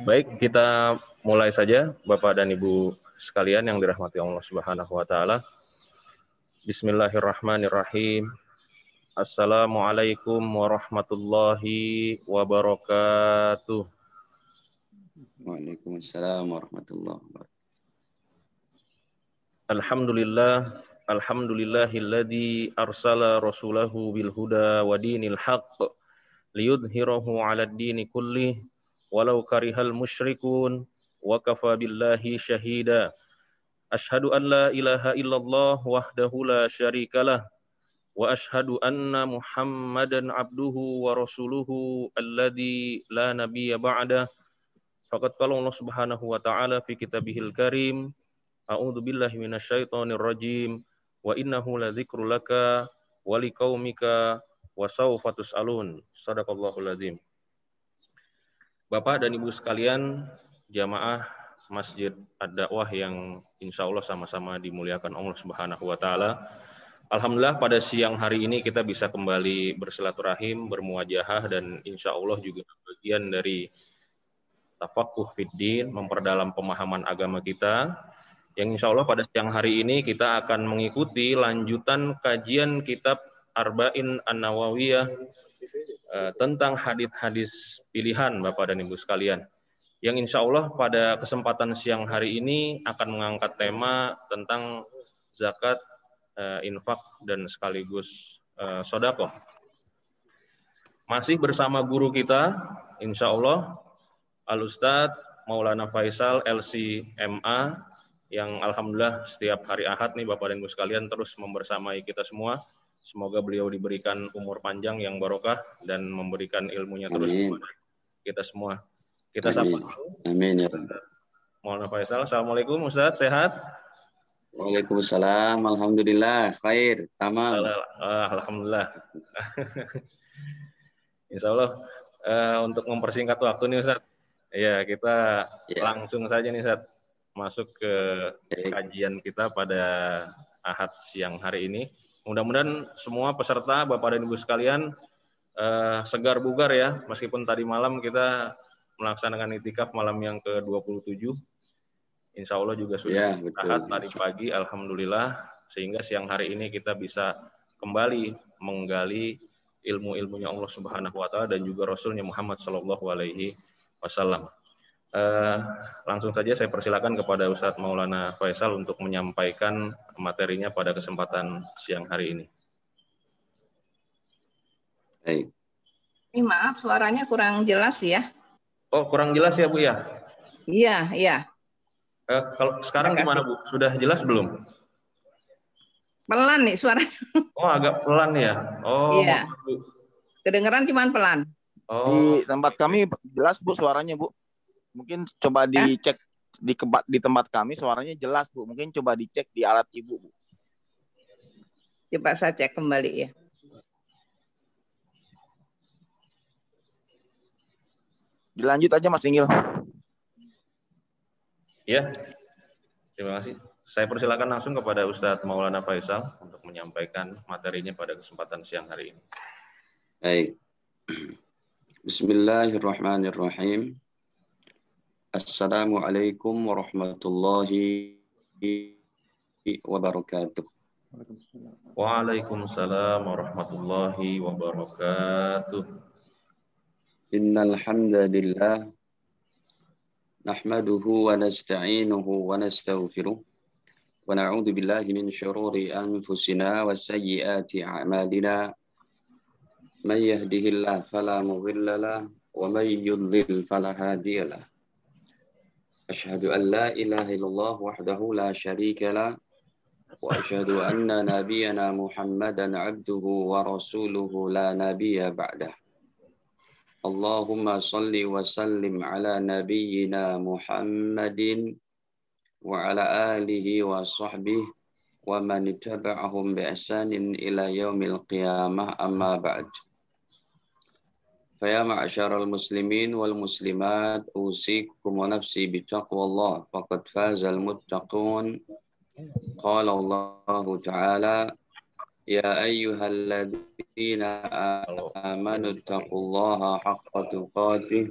Baik, kita mulai saja Bapak dan Ibu sekalian yang dirahmati Allah Subhanahu wa taala. Bismillahirrahmanirrahim. Assalamualaikum warahmatullahi wabarakatuh. Waalaikumsalam warahmatullahi wabarakatuh. Alhamdulillahilladzi arsala rasulahu bil huda wa dinil haqq liyudhhirahu 'alad dini kullih walau karihal musyrikun wa kafa billahi syahida. Asyhadu an la ilaha illallah wahdahu la syarikalah wa asyhadu anna Muhammadan abduhu wa rasuluhu alladzi la nabiyya ba'dah. Faqad qala Allah Subhanahu wa ta'ala fi kitabihil karim, a'udzu billahi minasyaitonir rajim, wa innahu ladzikrul laka wa liqaumika wa sawfa tus'alun. Shadaqallahul azim. Bapak dan Ibu sekalian, jamaah Masjid Ad-Da'wah yang insya Allah sama-sama dimuliakan Allah Subhanahu wa taala. Alhamdulillah pada siang hari ini kita bisa kembali bersilaturahim, bermuajahah, dan insya Allah juga bagian dari tafaqquh fiddin, memperdalam pemahaman agama kita. Yang insya Allah pada siang hari ini kita akan mengikuti lanjutan kajian kitab Arba'in An-Nawawiyah tentang hadis-hadis pilihan Bapak dan Ibu sekalian. Yang insya Allah pada kesempatan siang hari ini akan mengangkat tema tentang zakat, infak, dan sekaligus sedekah. Masih bersama guru kita, insya Allah, Al-Ustadz Maulana Faisal LC.MA, yang alhamdulillah setiap hari Ahad nih Bapak dan Ibu sekalian terus membersamai kita semua. Semoga beliau diberikan umur panjang yang barokah dan memberikan ilmunya terus kepada kita semua. Kita sapa. Amin ya Maulana Faisal. Assalamualaikum Ustadz, sehat? Waalaikumsalam. Alhamdulillah, khair, tamam. Alhamdulillah. Insya Allah untuk mempersingkat waktu nih Ustadz, ya kita langsung saja nih Ustadz masuk ke kajian kita pada Ahad siang hari ini. Mudah-mudahan semua peserta Bapak dan Ibu sekalian segar bugar ya, meskipun tadi malam kita melaksanakan itikaf malam yang ke-27. Insya Allah juga sudah istirahat tadi pagi, alhamdulillah, sehingga siang hari ini kita bisa kembali menggali ilmu-ilmunya Allah Subhanahu wa taala dan juga Rasulnya Muhammad sallallahu alaihi wasallam. Langsung saja saya persilakan kepada Ustadz Maulana Faisal untuk menyampaikan materinya pada kesempatan siang hari ini. Baik. Ini maaf suaranya kurang jelas ya. Oh, kurang jelas ya Bu ya? Iya, iya. Kalau sekarang gimana Bu? Sudah jelas belum? Pelan nih suaranya. Oh, agak pelan ya. Oh, iya. Bu. Kedengeran cuman pelan. Oh. Di tempat kami jelas Bu suaranya Bu. Mungkin coba dicek di tempat kami suaranya jelas Bu. Mungkin coba dicek di alat Ibu Bu. Coba saya cek kembali ya. Dilanjut aja Mas Inggil. Ya, terima kasih. Saya persilakan langsung kepada Ustadz Maulana Faisal untuk menyampaikan materinya pada kesempatan siang hari ini. Baik. Bismillahirrahmanirrahim. Assalamualaikum warahmatullahi wabarakatuh. Waalaikumsalam warahmatullahi wabarakatuh. Innal hamdalillah nahmaduhu wa nasta'inuhu wa nastaghfiruh wa na'udzu billahi min syururi anfusina wa sayyiati a'malina. May yahdihillahu fala mudilla lahu wa may yudlil fala hadiya lahu. Asyhadu an la ilaha illallah wahdahu la syarika lahu wa asyhadu anna nabiyyana Muhammadan abduhu wa rasuluhu la nabiyya ba'dah. Allahumma salli wa sallim ala nabiyyina Muhammadin wa ala alihi wa sahbihi wa man ittaba'ahum bi ihsanin ila yaumil qiyamah, amma ba'd. Faya ma'asyaral muslimin wal muslimat, usikum wa nafsi bitaqwallah faqad fazal muttaqun. Qala Allah Ta'ala, ya ayyuhalladzina amanu taqullaha haqqa tuqatih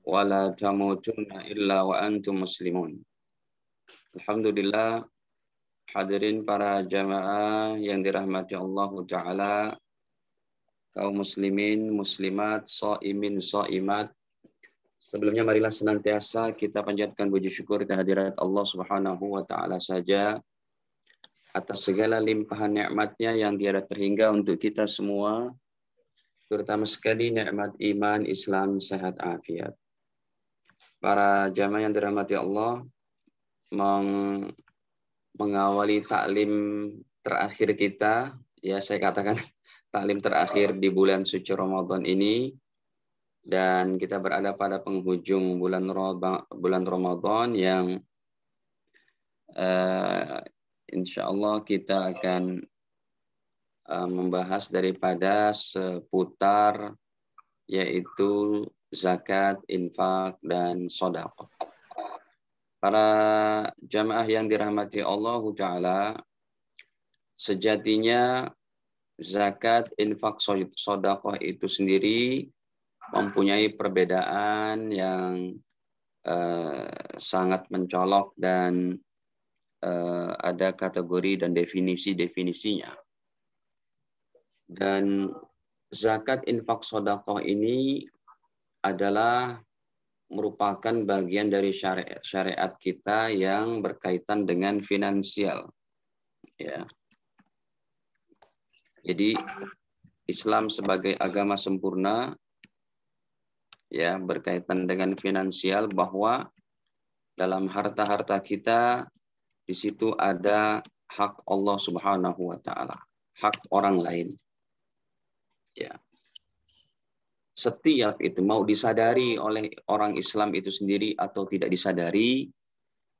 wa la tamutunna illa wa antum muslimun. Alhamdulillah, hadirin para jamaah yang dirahmati Allah Ta'ala, kaum muslimin, muslimat, shaimin, shaimat. Sebelumnya marilah senantiasa kita panjatkan puji syukur kehadirat Allah Subhanahu wa Ta'ala saja atas segala limpahan nikmatnya yang tiada terhingga untuk kita semua, terutama sekali nikmat iman, Islam, sehat, afiat. Para jamaah yang dirahmati Allah, mengawali taklim terakhir kita, ya saya katakan taklim terakhir di bulan suci Ramadan ini, dan kita berada pada penghujung bulan Ramadan yang insya Allah kita akan membahas daripada seputar yaitu zakat, infak, dan sedekah. Para jamaah yang dirahmati Allah Ta'ala, sejatinya zakat, infak, sedekah itu sendiri mempunyai perbedaan yang sangat mencolok dan ada kategori dan definisi-definisinya. Dan zakat, infak, sedekah ini adalah merupakan bagian dari syariat kita yang berkaitan dengan finansial. Ya. Jadi Islam sebagai agama sempurna ya berkaitan dengan finansial, bahwa dalam harta-harta kita di situ ada hak Allah Subhanahu wa Ta'ala, hak orang lain. Ya. Setiap itu mau disadari oleh orang Islam itu sendiri atau tidak disadari,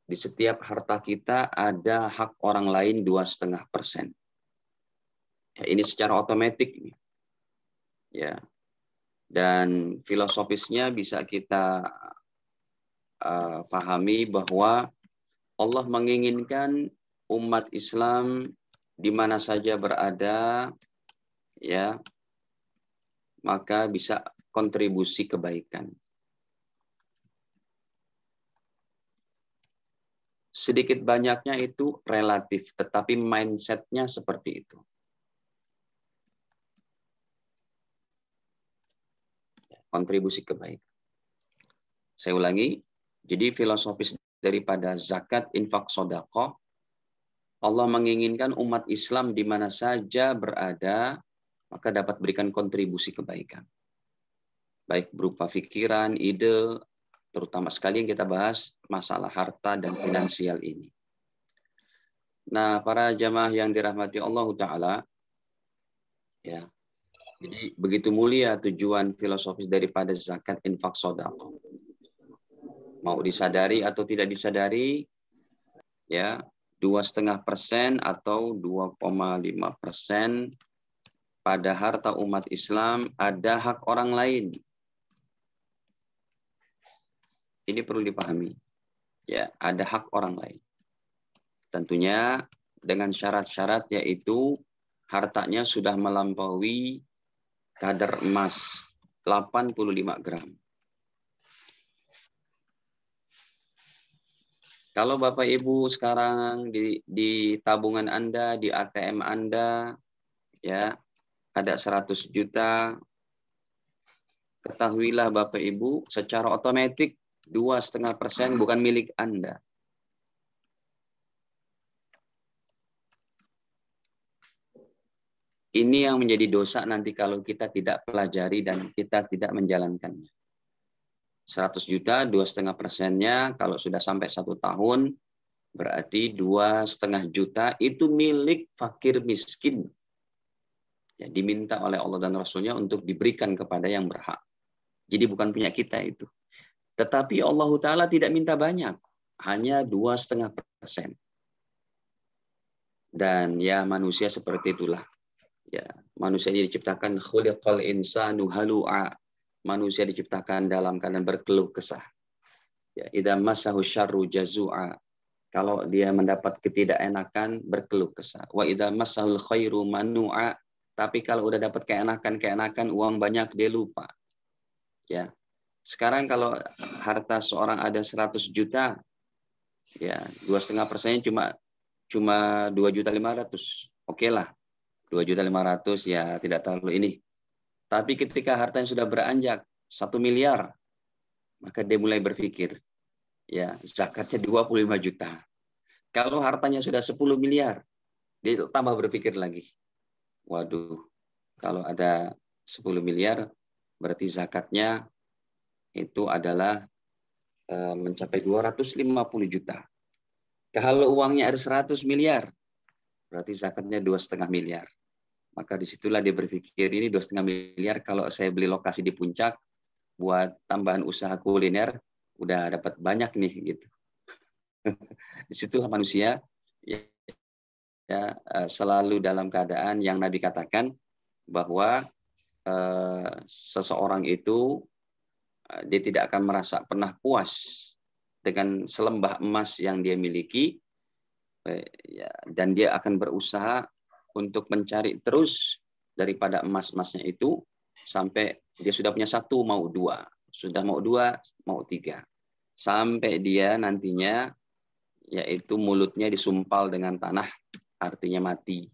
di setiap harta kita ada hak orang lain 2,5%. Ya, ini secara otomatis. Ya. Dan filosofisnya bisa kita pahami bahwa Allah menginginkan umat Islam di mana saja berada, ya, maka bisa kontribusi kebaikan. Sedikit banyaknya itu relatif, tetapi mindsetnya seperti itu. Kontribusi kebaikan. Saya ulangi, jadi filosofis daripada zakat, infak, sedekah, Allah menginginkan umat Islam di mana saja berada, maka dapat berikan kontribusi kebaikan. Baik berupa pikiran, ide, terutama sekali yang kita bahas masalah harta dan finansial ini. Nah, para jamaah yang dirahmati Allah Ta'ala, ya, jadi begitu mulia tujuan filosofis daripada zakat, infak, sedekah. Mau disadari atau tidak disadari, ya, 2,5% atau 2,5% pada harta umat Islam ada hak orang lain. Ini perlu dipahami. Ya, ada hak orang lain. Tentunya dengan syarat-syarat, yaitu hartanya sudah melampaui kadar emas 85 gram. Kalau Bapak Ibu sekarang di tabungan Anda, di ATM Anda, ya, ada 100 juta, ketahuilah Bapak Ibu, secara otomatis 2,5% bukan milik Anda. Ini yang menjadi dosa nanti kalau kita tidak pelajari dan kita tidak menjalankannya. 100 juta, 2,5%-nya kalau sudah sampai 1 tahun, berarti 2,5 juta itu milik fakir miskin. Ya, diminta oleh Allah dan Rasulnya untuk diberikan kepada yang berhak. Jadi bukan punya kita itu. Tetapi Allah Ta'ala tidak minta banyak. Hanya 2,5%. Dan ya manusia seperti itulah. Ya, manusia diciptakan khuliqal insanu halu'a. Manusia diciptakan dalam keadaan berkeluh kesah. Ya, idza massahu syarru jazu'a. Kalau dia mendapat ketidakenakan, berkeluh kesah. Wa idza massahul khairu manu'a. Tapi kalau udah dapat keenakan, uang banyak, dia lupa. Ya. Sekarang kalau harta seorang ada 100 juta, ya 2,5% cuma 2.500.000. Oke lah, 2.500.000 ya tidak terlalu ini. Tapi ketika hartanya sudah beranjak 1 miliar, maka dia mulai berpikir, ya zakatnya 25 juta. Kalau hartanya sudah 10 miliar, dia tambah berpikir lagi. Waduh, kalau ada 10 miliar, berarti zakatnya itu adalah mencapai 250 juta. Kalau uangnya ada 100 miliar, berarti zakatnya 2,5 miliar. Maka disitulah dia berpikir, ini 2,5 miliar kalau saya beli lokasi di puncak, buat tambahan usaha kuliner, udah dapat banyak nih gitu. Disitulah manusia ya, selalu dalam keadaan yang Nabi katakan bahwa seseorang itu dia tidak akan merasa pernah puas dengan selembah emas yang dia miliki, dan dia akan berusaha untuk mencari terus daripada emas-emasnya itu sampai dia sudah punya 1 mau 2, sudah mau 2 mau 3, sampai dia nantinya yaitu mulutnya disumpal dengan tanah, artinya mati.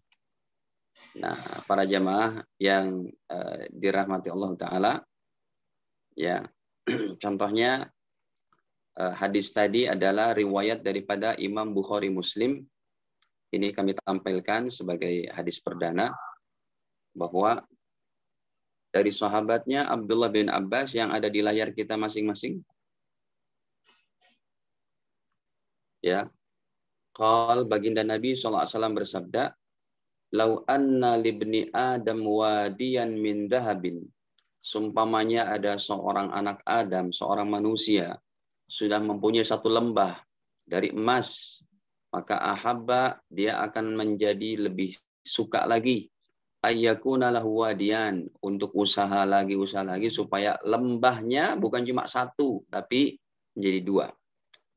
Nah, para jamaah yang dirahmati Allah Ta'ala, ya contohnya hadis tadi adalah riwayat daripada Imam Bukhari Muslim. Ini kami tampilkan sebagai hadis perdana bahwa dari sahabatnya Abdullah bin Abbas yang ada di layar kita masing-masing. Ya, qal baginda Nabi SAW bersabda, "Lau anna libni Adam wadiyan min dahabin." Sumpamanya ada seorang anak Adam, seorang manusia, sudah mempunyai 1 lembah dari emas, maka ahabba, dia akan menjadi lebih suka lagi, ayyakuna lahu wadiyan, untuk usaha lagi supaya lembahnya bukan cuma 1 tapi menjadi 2.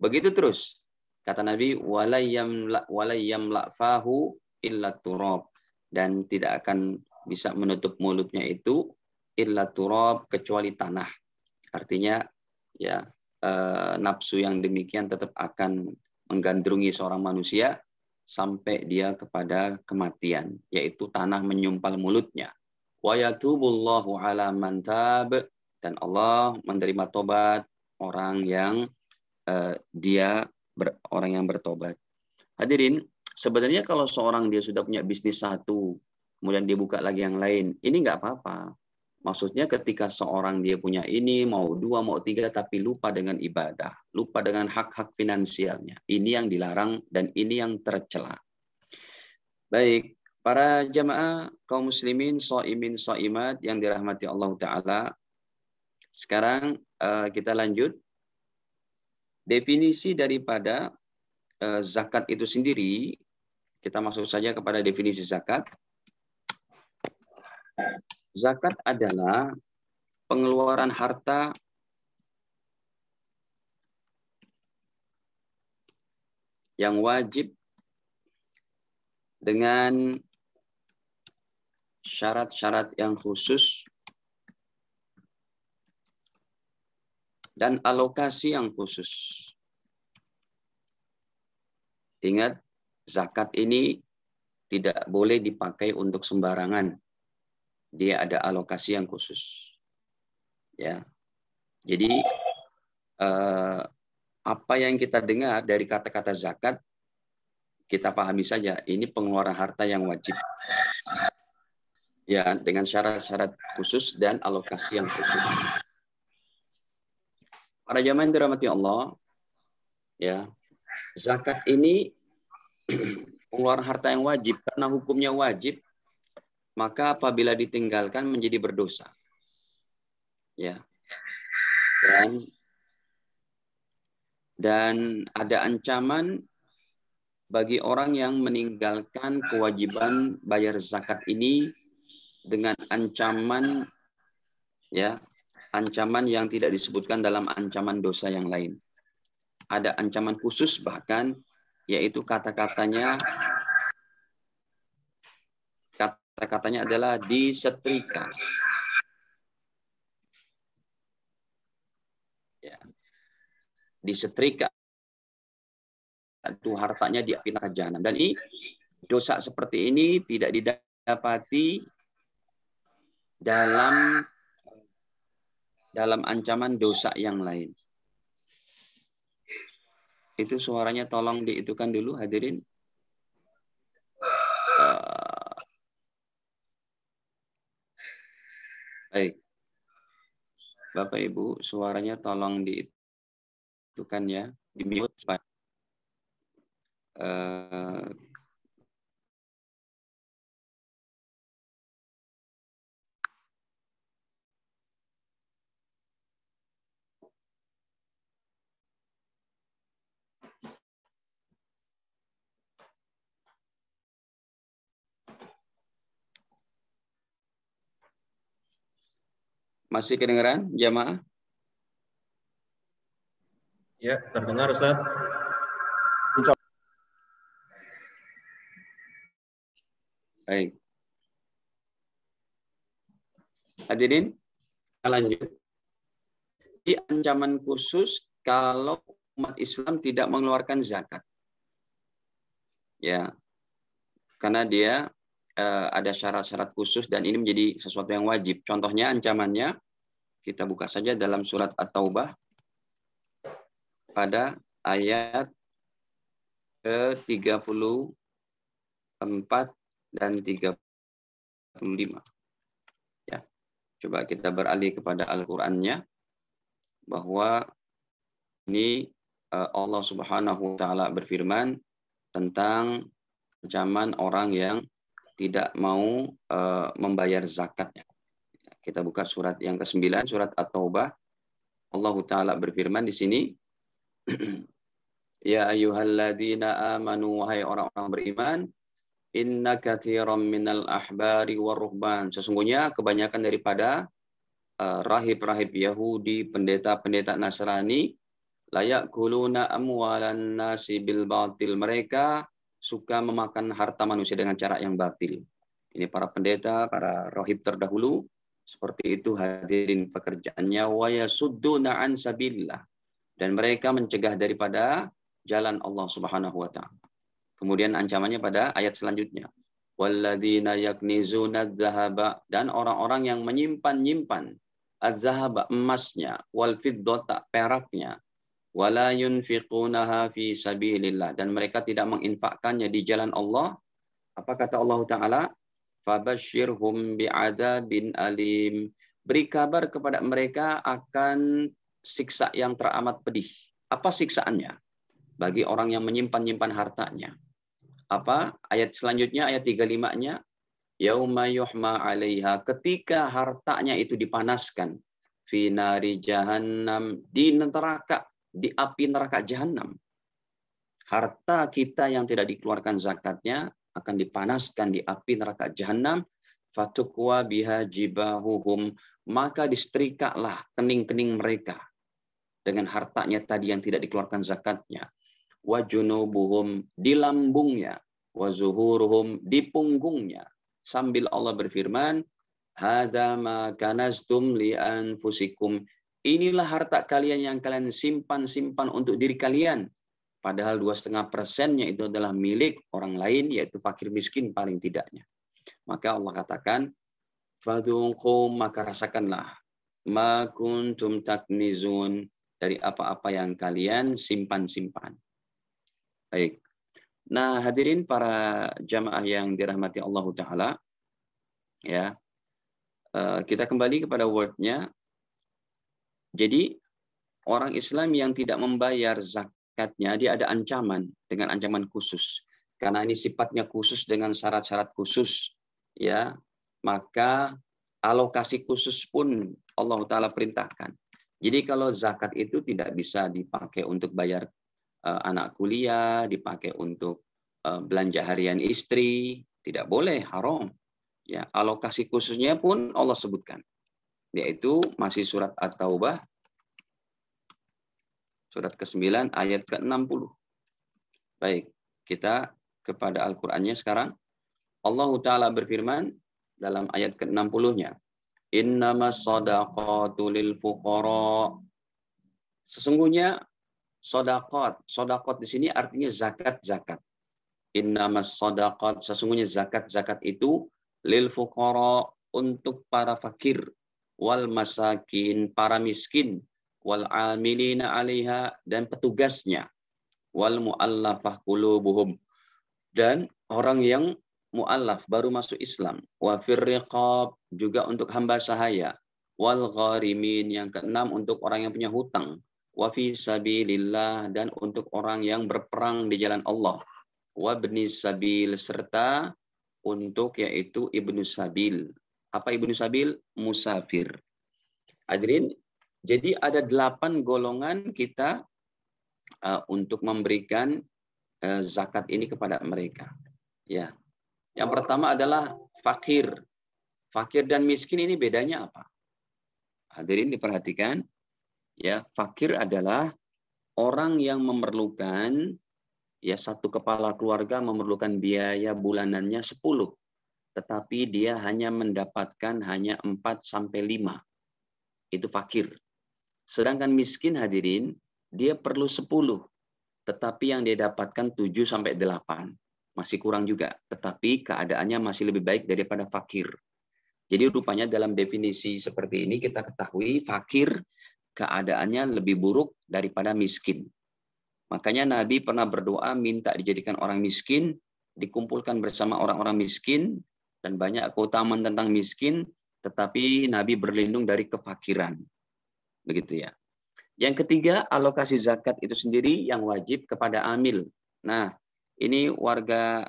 Begitu terus kata Nabi, walayyam la'fahu illa turab, dan tidak akan bisa menutup mulutnya itu illa turab, kecuali tanah. Artinya ya nafsu yang demikian tetap akan menggandrungi seorang manusia sampai dia kepada kematian, yaitu tanah menyumpal mulutnya. Wa yatubullahu ala man tab, dan Allah menerima tobat orang yang orang yang bertobat. Hadirin, sebenarnya kalau seorang dia sudah punya bisnis 1, kemudian dia buka lagi yang lain, ini nggak apa-apa. Maksudnya ketika seorang dia punya ini, mau 2, mau 3, tapi lupa dengan ibadah, lupa dengan hak-hak finansialnya. Ini yang dilarang dan ini yang tercela. Baik, para jamaah kaum muslimin, shaimin, shaimat yang dirahmati Allah Ta'ala. Sekarang kita lanjut. Definisi daripada zakat itu sendiri, kita masuk saja kepada definisi zakat. Zakat adalah pengeluaran harta yang wajib dengan syarat-syarat yang khusus dan alokasi yang khusus. Ingat, zakat ini tidak boleh dipakai untuk sembarangan. Dia ada alokasi yang khusus. Ya. Jadi apa yang kita dengar dari kata-kata zakat, kita pahami saja ini pengeluaran harta yang wajib. Ya, dengan syarat-syarat khusus dan alokasi yang khusus. Para jamaah yang dirahmati Allah, ya, zakat ini pengeluaran harta yang wajib karena hukumnya wajib, maka apabila ditinggalkan menjadi berdosa. Ya. Dan ada ancaman bagi orang yang meninggalkan kewajiban bayar zakat ini dengan ancaman, ya, ancaman yang tidak disebutkan dalam ancaman dosa yang lain. Ada ancaman khusus bahkan, yaitu kata-katanya adalah disetrika. disetrika itu hartanya di api neraka jahanam. Dan ini dosa seperti ini tidak didapati dalam ancaman dosa yang lain. Itu suaranya tolong diitukan dulu hadirin. Baik. Bapak Ibu, suaranya tolong diitukan ya, di mute. Masih kedengaran, jamaah? Ya, terdengar Ustaz. Baik. Hadirin, lanjut. Di ancaman khusus kalau umat Islam tidak mengeluarkan zakat. Ya. Karena dia ada syarat-syarat khusus dan ini menjadi sesuatu yang wajib. Contohnya ancamannya, kita buka saja dalam surat At-Taubah pada ayat ke-34 dan 35. Ya. Coba kita beralih kepada Al-Qur'annya bahwa ini Allah Subhanahu wa taala berfirman tentang ancaman orang yang tidak mau membayar zakatnya. Kita buka surat yang ke-9, surat At-Taubah. Allah Ta'ala berfirman di sini, Ya ayyuhalladzina amanu, wahai orang-orang beriman, inna katsiran minal ahbari waruhban. Sesungguhnya kebanyakan daripada rahib-rahib Yahudi, pendeta-pendeta Nasrani, layak kuluna amwalan nasi bil batil. Mereka suka memakan harta manusia dengan cara yang batil. Ini para pendeta, para rahib terdahulu, seperti itu hadirin pekerjaannya. Wa yasudduna an sabilillah. Dan mereka mencegah daripada jalan Allah Subhanahu wa taala. Kemudian ancamannya pada ayat selanjutnya. Walladzina yaknizuna adz-dzahaba, dan orang-orang yang menyimpan-nyimpan adz-dzahaba, emasnya, wal fiddata, peraknya, wala yunfiqunaha fi sabilillah, dan mereka tidak menginfakkannya di jalan Allah. Apa kata Allah Ta'ala? Fabashshirhum bi'adzabin alim. Beri kabar kepada mereka akan siksa yang teramat pedih. Apa siksaannya? Bagi orang yang menyimpan-nyimpan hartanya. Apa? Ayat selanjutnya, ayat 35-nya. Yauma yuhma 'alaiha, ketika hartanya itu dipanaskan. Fi nari jahannam, di neraka, di api neraka jahanam. Harta kita yang tidak dikeluarkan zakatnya akan dipanaskan di api neraka jahanam. Fatukwa biha jibahuhum, maka disetrikalah kening-kening mereka dengan hartanya tadi yang tidak dikeluarkan zakatnya. Wa junubuhum, di lambungnya. Wa zuhuruhum, di punggungnya. Sambil Allah berfirman, hadza ma kanaztum li anfusikum. Inilah harta kalian yang kalian simpan untuk diri kalian. Padahal 2,5%-nya itu adalah milik orang lain, yaitu fakir miskin paling tidaknya. Maka Allah katakan, fadhuqu, maka rasakanlah, ma kuntum taknizun, dari apa-apa yang kalian simpan. Baik. Nah, hadirin para jamaah yang dirahmati Allah Ta'ala, ya, kita kembali kepada word-nya. Jadi, orang Islam yang tidak membayar zakatnya, dia ada ancaman dengan ancaman khusus. Karena ini sifatnya khusus dengan syarat-syarat khusus, ya, maka alokasi khusus pun Allah Ta'ala perintahkan. Jadi kalau zakat itu tidak bisa dipakai untuk bayar anak kuliah, dipakai untuk belanja harian istri, tidak boleh, haram. Ya, alokasi khususnya pun Allah sebutkan, yaitu masih surat At-Taubah, surat ke-9 ayat ke-60. Baik, kita kepada Al-Qur'annya sekarang. Allah Ta'ala berfirman dalam ayat ke-60-nya. Innamas shadaqatu lil fuqara. Sesungguhnya Sodakot. Sodakot di sini artinya zakat-zakat. Innamas sodakot. Sesungguhnya zakat-zakat itu lil fuqara, untuk para fakir, wal masakin, para miskin, wal amilina 'alaiha, dan petugasnya, wal mu'allafah qulubuhum, dan orang yang mu'allaf baru masuk Islam, wa fir riqab, juga untuk hamba sahaya, wal gharimin, yang keenam untuk orang yang punya hutang, wa fi sabilillah, dan untuk orang yang berperang di jalan Allah, wa ibnis sabil, serta untuk yaitu ibnu sabil. Apa ibnu sabil? Musafir. Hadirin, jadi ada 8 golongan kita untuk memberikan zakat ini kepada mereka. Ya, yang pertama adalah fakir. Fakir dan miskin ini bedanya apa? Hadirin diperhatikan. Ya, fakir adalah orang yang memerlukan, ya, satu kepala keluarga memerlukan biaya bulanannya 10, tetapi dia hanya mendapatkan hanya 4 sampai 5. Itu fakir. Sedangkan miskin, hadirin, dia perlu 10, tetapi yang dia dapatkan 7 sampai 8. Masih kurang juga, tetapi keadaannya masih lebih baik daripada fakir. Jadi rupanya dalam definisi seperti ini kita ketahui fakir keadaannya lebih buruk daripada miskin. Makanya Nabi pernah berdoa minta dijadikan orang miskin, dikumpulkan bersama orang-orang miskin, dan banyak keutamaan tentang miskin, tetapi Nabi berlindung dari kefakiran. Begitu ya. Yang ketiga, alokasi zakat itu sendiri yang wajib kepada amil. Nah, ini warga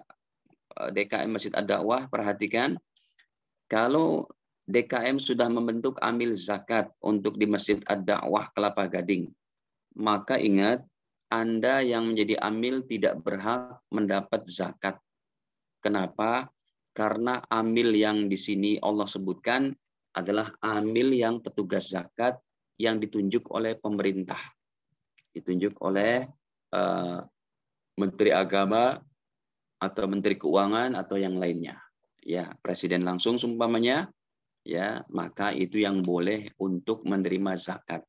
DKM Masjid Ad-Da'wah, perhatikan, kalau DKM sudah membentuk amil zakat untuk di Masjid Ad-Da'wah Kelapa Gading, maka ingat, Anda yang menjadi amil tidak berhak mendapat zakat. Kenapa? Karena amil yang di sini Allah sebutkan adalah amil yang petugas zakat yang ditunjuk oleh pemerintah. Ditunjuk oleh Menteri Agama atau Menteri Keuangan atau yang lainnya. Ya, presiden langsung seumpamanya, ya, maka itu yang boleh untuk menerima zakat.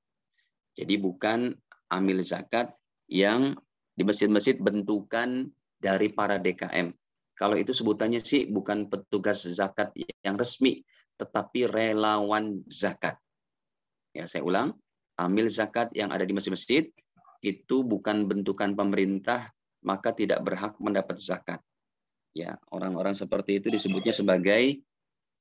Jadi bukan amil zakat yang di masjid-masjid bentukan dari para DKM. Kalau itu sebutannya sih bukan petugas zakat yang resmi, tetapi relawan zakat. Ya, saya ulang, amil zakat yang ada di masjid-masjid itu bukan bentukan pemerintah, maka tidak berhak mendapat zakat. Ya, orang-orang seperti itu disebutnya sebagai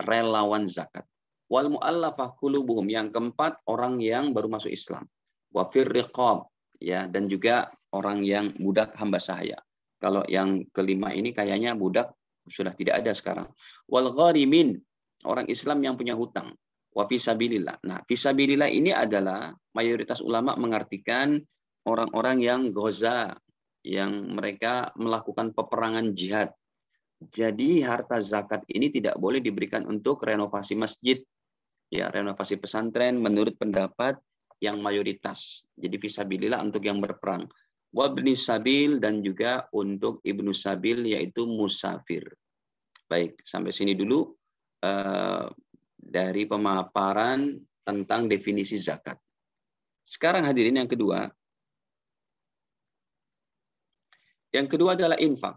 relawan zakat. Wal mu'allafah qulubuhum, yang keempat orang yang baru masuk Islam. Wa fir riqab, ya, dan juga orang yang budak hamba sahaya. Kalau yang kelima ini kayaknya budak sudah tidak ada sekarang. Wal gharimin, orang Islam yang punya hutang. Wa fisabilillah. Nah, fisabilillah ini adalah mayoritas ulama mengartikan orang-orang yang ghaza, yang mereka melakukan peperangan jihad. Jadi harta zakat ini tidak boleh diberikan untuk renovasi masjid, ya, renovasi pesantren menurut pendapat yang mayoritas. Jadi fisabilillah untuk yang berperang. Wa ibnis sabil, dan juga untuk ibnu sabil yaitu musafir. Baik, sampai sini dulu dari pemaparan tentang definisi zakat. Sekarang hadirin yang kedua. Yang kedua adalah infak.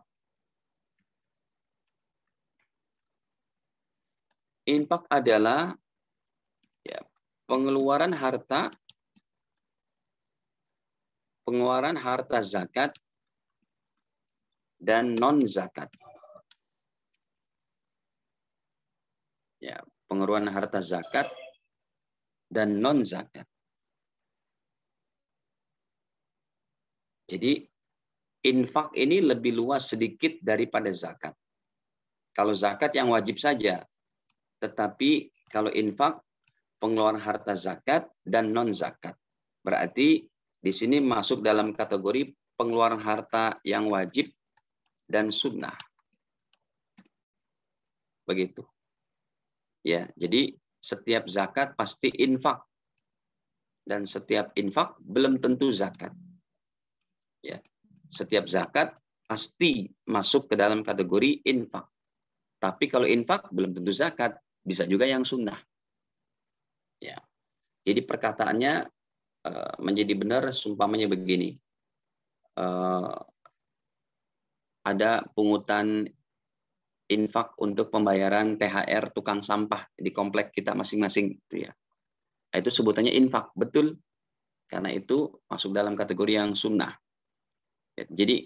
Infak adalah, ya, pengeluaran harta zakat dan non zakat. Ya, pengeluaran harta zakat dan non zakat. Jadi infak ini lebih luas sedikit daripada zakat. Kalau zakat yang wajib saja, tetapi kalau infak pengeluaran harta zakat dan non zakat. Berarti di sini masuk dalam kategori pengeluaran harta yang wajib dan sunnah. Begitu. Ya, jadi setiap zakat pasti infak. Dan setiap infak belum tentu zakat. Ya. Setiap zakat pasti masuk ke dalam kategori infak. Tapi kalau infak belum tentu zakat, bisa juga yang sunnah. Ya. Jadi perkataannya menjadi benar seumpamanya begini. ada pungutan infak untuk pembayaran THR tukang sampah di komplek kita masing-masing, gitu ya. Itu sebutannya infak, betul. Karena itu masuk dalam kategori yang sunnah. Jadi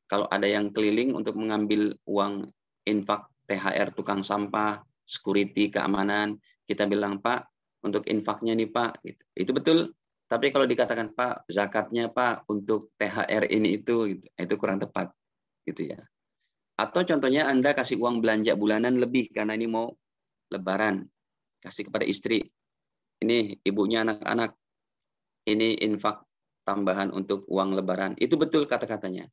kalau ada yang keliling untuk mengambil uang infak THR tukang sampah, security, keamanan, kita bilang, Pak, untuk infaknya nih Pak, gitu. Itu betul. Tapi kalau dikatakan Pak, zakatnya Pak untuk THR ini itu kurang tepat, gitu ya. Atau contohnya Anda kasih uang belanja bulanan lebih karena ini mau Lebaran, kasih kepada istri, ini ibunya anak-anak, ini infak tambahan untuk uang Lebaran. Itu betul kata-katanya.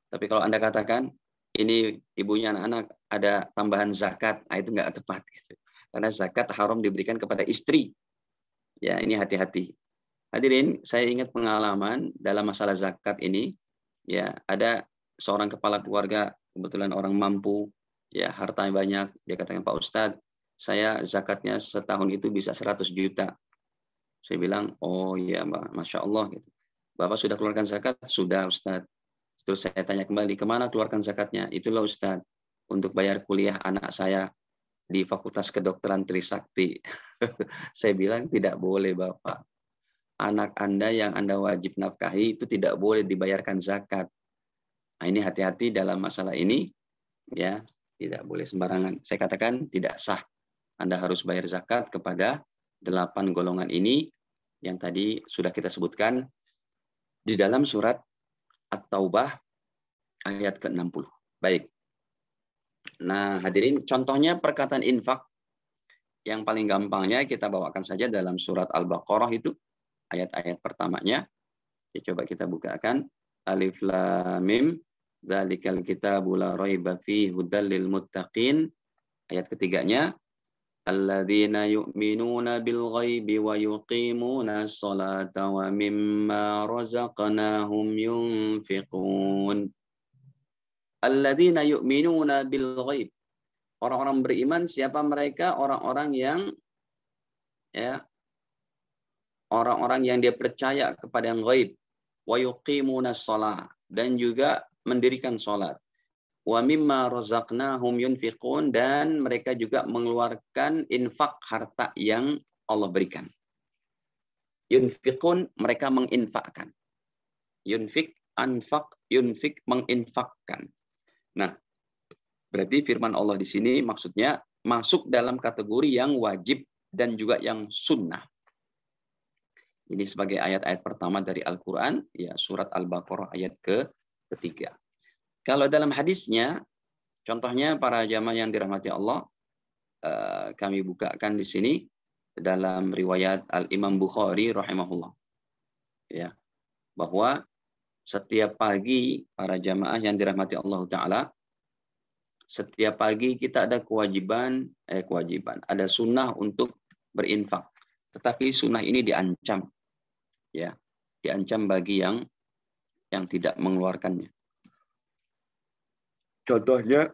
Tapi kalau Anda katakan, ini ibunya anak-anak ada tambahan zakat, nah itu nggak tepat. Gitu. Karena zakat haram diberikan kepada istri. Ya, ini hati-hati. Hadirin, saya ingat pengalaman dalam masalah zakat ini. Ya, ada seorang kepala keluarga, kebetulan orang mampu, ya hartanya banyak. Dia katakan, Pak Ustadz, saya zakatnya setahun itu bisa 100 juta. Saya bilang, oh iya Mbak, Masya Allah. Gitu. Bapak sudah keluarkan zakat? Sudah Ustadz. Terus saya tanya kembali, kemana keluarkan zakatnya? Itulah Ustadz, untuk bayar kuliah anak saya di Fakultas Kedokteran Trisakti. Saya bilang, tidak boleh Bapak. Anak Anda yang Anda wajib nafkahi itu tidak boleh dibayarkan zakat. Nah ini hati-hati dalam masalah ini. Ya, tidak boleh sembarangan. Saya katakan tidak sah. Anda harus bayar zakat kepada 8 golongan ini yang tadi sudah kita sebutkan di dalam surat At-Taubah ayat ke-60. Baik. Nah, hadirin, contohnya perkataan infak yang paling gampangnya kita bawakan saja dalam surat Al-Baqarah itu ayat-ayat pertamanya. Ya, coba kita bukakan. Alif Lam Mim, dzalikal kitabu la raiba fihi hudal lil muttaqin. Ayat ketiganya, alladzina yu'minuna bil ghaibi wa yuqimuna as-salata wa mimma razaqnahum yunfiqun. Alladzina yu'minuna bil ghaib. Orang-orang beriman siapa mereka? Orang-orang yang dia percaya kepada yang ghaib. Wa yuqimuna as-salat, dan juga mendirikan salat. Wa mimma razaqnahum yunfiqun, dan mereka juga mengeluarkan infak harta yang Allah berikan. Yunfiqun, mereka menginfakkan. Yunfik, anfaq, yunfik, menginfakkan. Nah, berarti firman Allah di sini maksudnya masuk dalam kategori yang wajib dan juga yang sunnah. Ini sebagai ayat-ayat pertama dari Al-Quran, ya surat Al-Baqarah ayat ke-3. Kalau dalam hadisnya, contohnya para jamaah yang dirahmati Allah, kami bukakan di sini dalam riwayat Al-Imam Bukhari rahimahullah. Ya, bahwa setiap pagi para jamaah yang dirahmati Allah Ta'ala, setiap pagi kita ada kewajiban, ada sunnah untuk berinfak. Tetapi sunnah ini diancam. Ya, diancam bagi yang tidak mengeluarkannya. Contohnya,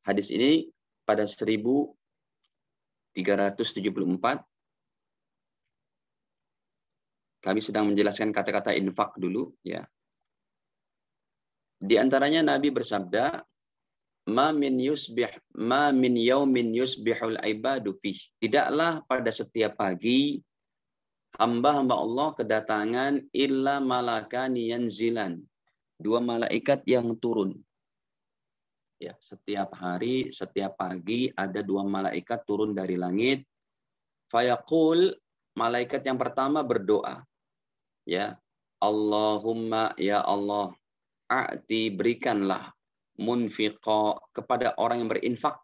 hadis ini pada 1374 kami sedang menjelaskan kata-kata infak dulu, ya. Di antaranya Nabi bersabda, ma min yaumin yusbihul ibadu fih. Tidaklah pada setiap pagi hamba-hamba Allah kedatangan illa malakani yanzilan. 2 malaikat yang turun. Ya, setiap hari, setiap pagi ada 2 malaikat turun dari langit. Fayaqul, malaikat yang pertama berdoa. Ya, Allahumma ya Allah, a'ti berikanlah munfiqa kepada orang yang berinfak,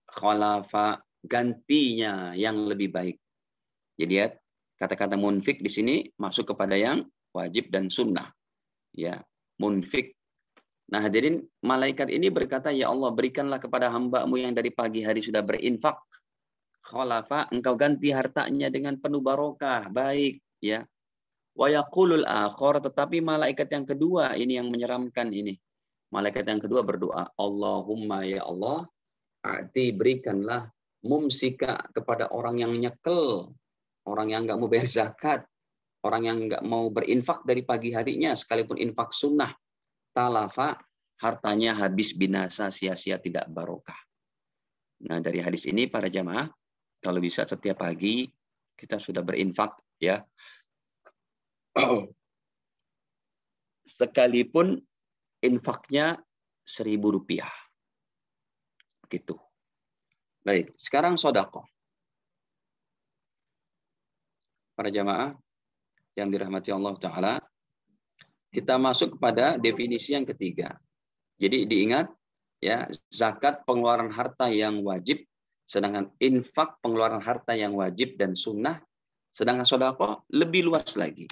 khalafa gantinya yang lebih baik. Jadi ya, kata-kata munfik di sini masuk kepada yang wajib dan sunnah. Ya, munfik. Nah, hadirin, malaikat ini berkata, ya Allah, berikanlah kepada hamba-Mu yang dari pagi hari sudah berinfak, khalafa, engkau ganti hartanya dengan penuh barokah, baik, ya. Wa yaqulul akhar, tetapi malaikat yang kedua ini yang menyeramkan ini. Malaikat yang kedua berdoa, Allahumma ya Allah, a'ti berikanlah mumsika kepada orang yang nyekel, orang yang enggak mau bayar zakat, Orang yang nggak mau berinfak dari pagi harinya, sekalipun infak sunnah, talafa, hartanya habis binasa, sia-sia, tidak barokah. Nah, dari hadis ini para jamaah, kalau bisa setiap pagi kita sudah berinfak, ya. Sekalipun infaknya Rp1.000. Gitu. Baik, sekarang sedekah. Para jamaah yang dirahmati Allah Ta'ala, kita masuk kepada definisi yang ketiga. Jadi diingat, ya, zakat pengeluaran harta yang wajib, sedangkan infak pengeluaran harta yang wajib dan sunnah, sedangkan sedekah lebih luas lagi.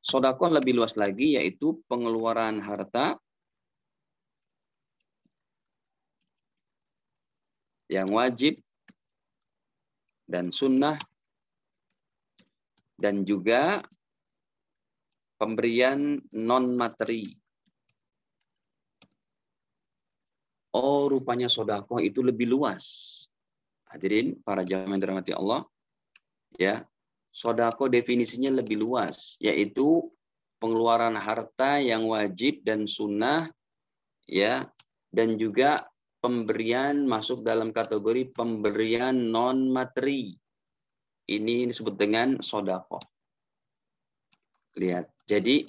Sedekah lebih luas lagi, yaitu pengeluaran harta yang wajib dan sunnah, dan juga pemberian non-materi. Oh, rupanya sedekah itu lebih luas. Hadirin para jamaah yang dirahmati Allah, ya, sedekah definisinya lebih luas, yaitu pengeluaran harta yang wajib dan sunnah, ya, dan juga pemberian masuk dalam kategori pemberian non materi. Ini disebut dengan sedekah. Lihat, jadi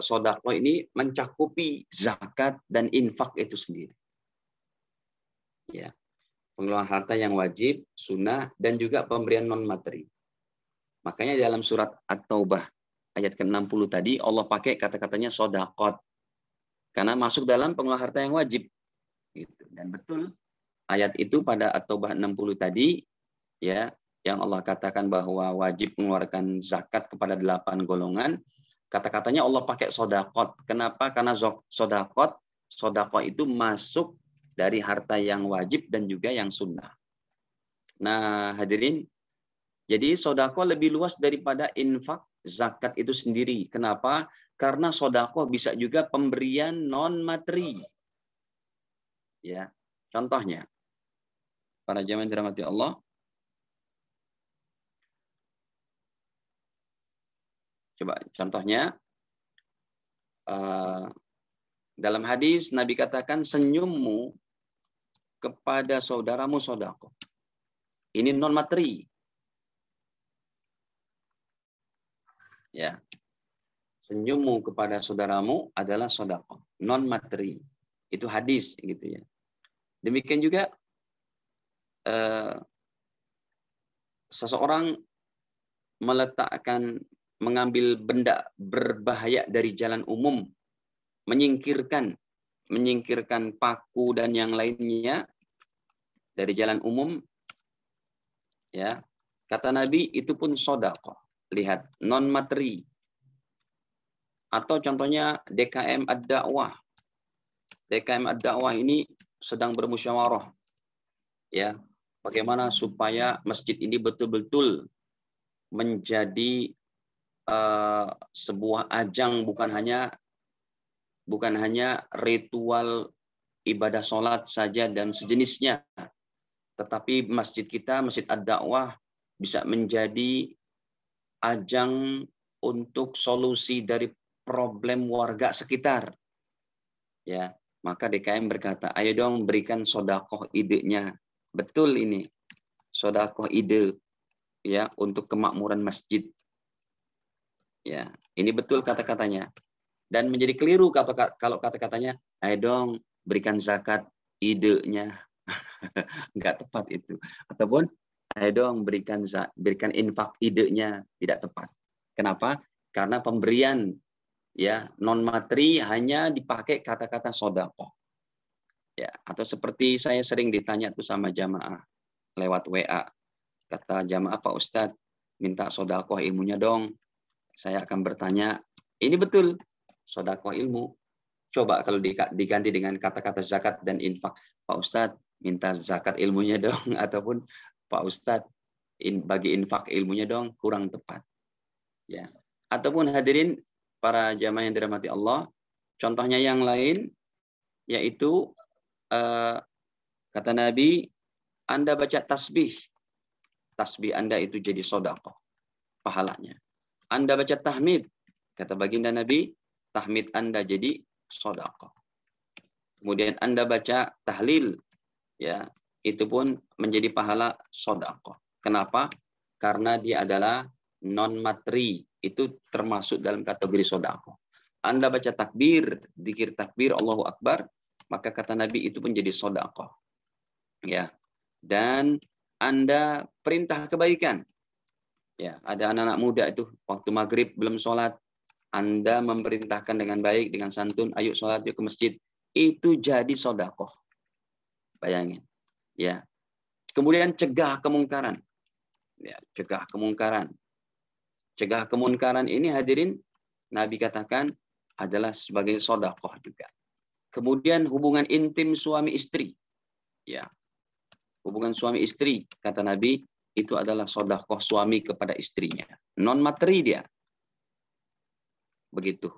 sedekah ini mencakupi zakat dan infak itu sendiri. Ya. Pengeluaran harta yang wajib, sunnah, dan juga pemberian non-materi. Makanya dalam surat At-Taubah ayat ke-60 tadi Allah pakai kata-katanya sedekah. Karena masuk dalam pengeluaran harta yang wajib. Gitu. Dan betul ayat itu pada At-Taubah 60 tadi, ya, yang Allah katakan bahwa wajib mengeluarkan zakat kepada 8 golongan. Kata-katanya Allah pakai sedekah. Kenapa? Karena sedekah itu masuk dari harta yang wajib dan juga yang sunnah. Nah, hadirin, jadi sedekah lebih luas daripada infak zakat itu sendiri. Kenapa? Karena sedekah bisa juga pemberian non materi. Ya, contohnya, para jamaah yang dirahmati Allah, coba contohnya, dalam hadis Nabi katakan senyummu kepada saudaramu sedekah. Ini non materi. Ya. Senyummu kepada saudaramu adalah sedekah, non materi. Itu hadis gitu ya. Demikian juga seseorang mengambil benda berbahaya dari jalan umum, menyingkirkan paku dan yang lainnya dari jalan umum, ya, kata Nabi itu pun sedekah. Lihat, non materi. Atau contohnya DKM Ad-Da'wah. DKM Ad-Da'wah ini sedang bermusyawarah, ya, bagaimana supaya masjid ini betul-betul menjadi sebuah ajang, bukan hanya ritual ibadah sholat saja dan sejenisnya, tetapi masjid kita, Masjid Ad-Da'wah, bisa menjadi ajang untuk solusi dari problem warga sekitar. Ya, maka DKM berkata, ayo dong berikan sedekah idenya. Betul ini, sedekah ide, ya, untuk kemakmuran masjid. Ya, ini betul kata-katanya. Dan menjadi keliru kalau kata-katanya, ayo dong berikan zakat idenya. Enggak tepat itu. Ataupun ayo dong berikan infak idenya, tidak tepat. Kenapa? Karena pemberian, ya, non materi hanya dipakai kata-kata sedekah. Ya, atau seperti saya sering ditanya tuh sama jamaah lewat WA. Kata jamaah, Pak Ustadz, minta sedekah ilmunya dong. Saya akan bertanya, ini betul sedekah ilmu. Coba kalau diganti dengan kata-kata zakat dan infak. Pak Ustadz, minta zakat ilmunya dong. Ataupun Pak Ustadz, bagi infak ilmunya dong, kurang tepat. Ya. Ataupun hadirin para jamaah yang dirahmati Allah, contohnya yang lain, yaitu kata Nabi, Anda baca tasbih tasbih Anda itu jadi sedekah pahalanya. Anda baca tahmid, kata baginda Nabi, tahmid Anda jadi sedekah. Kemudian Anda baca tahlil, ya, itu pun menjadi pahala sedekah. Kenapa? Karena dia adalah non materi, itu termasuk dalam kategori sedekah. Anda baca takbir, zikir takbir Allahu Akbar, maka kata Nabi itu pun jadi sedekah. Ya. Dan Anda perintah kebaikan. Ya, ada anak-anak muda itu waktu maghrib belum sholat, Anda memerintahkan dengan baik, dengan santun, ayo sholat, yuk ke masjid. Itu jadi sedekah. Bayangin. Ya. Kemudian cegah kemungkaran. Ya, cegah kemungkaran. Cegah kemungkaran ini hadirin Nabi katakan adalah sebagai sedekah juga. Kemudian hubungan intim suami istri. Ya. Hubungan suami istri kata Nabi itu adalah sedekah suami kepada istrinya. Non materi dia. Begitu.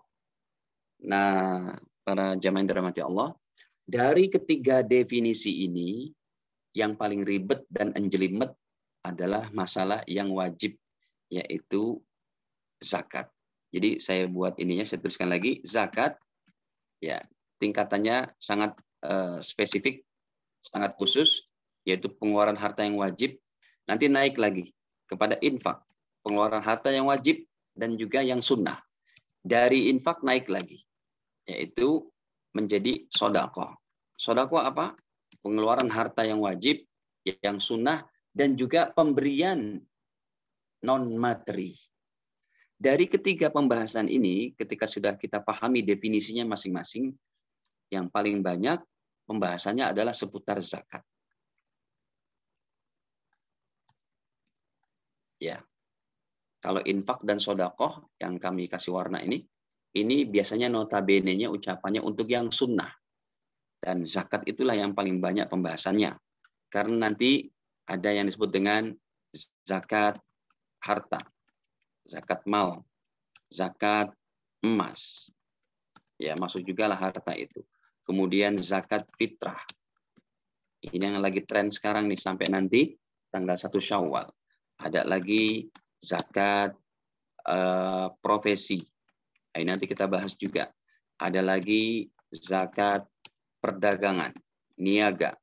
Nah, para jamaah yang dirahmati Allah, dari ketiga definisi ini, yang paling ribet dan menjelimet adalah masalah yang wajib, yaitu zakat. Jadi saya buat ininya, saya tuliskan lagi, zakat, ya tingkatannya sangat spesifik, sangat khusus, yaitu pengeluaran harta yang wajib. Nanti naik lagi kepada infak, pengeluaran harta yang wajib dan juga yang sunnah. Dari infak naik lagi, yaitu menjadi sedekah. Sedekah apa? Pengeluaran harta yang wajib, yang sunnah, dan juga pemberian non-materi. Dari ketiga pembahasan ini, ketika sudah kita pahami definisinya masing-masing, yang paling banyak pembahasannya adalah seputar zakat. Ya, kalau infak dan sedekah yang kami kasih warna ini biasanya notabene-nya ucapannya untuk yang sunnah. Dan zakat itulah yang paling banyak pembahasannya. Karena nanti ada yang disebut dengan zakat harta, zakat mal, zakat emas. Ya, masuk juga lah harta itu. Kemudian zakat fitrah. Ini yang lagi tren sekarang nih sampai nanti tanggal 1 Syawal. Ada lagi zakat profesi. Ini nanti kita bahas juga. Ada lagi zakat perdagangan, niaga.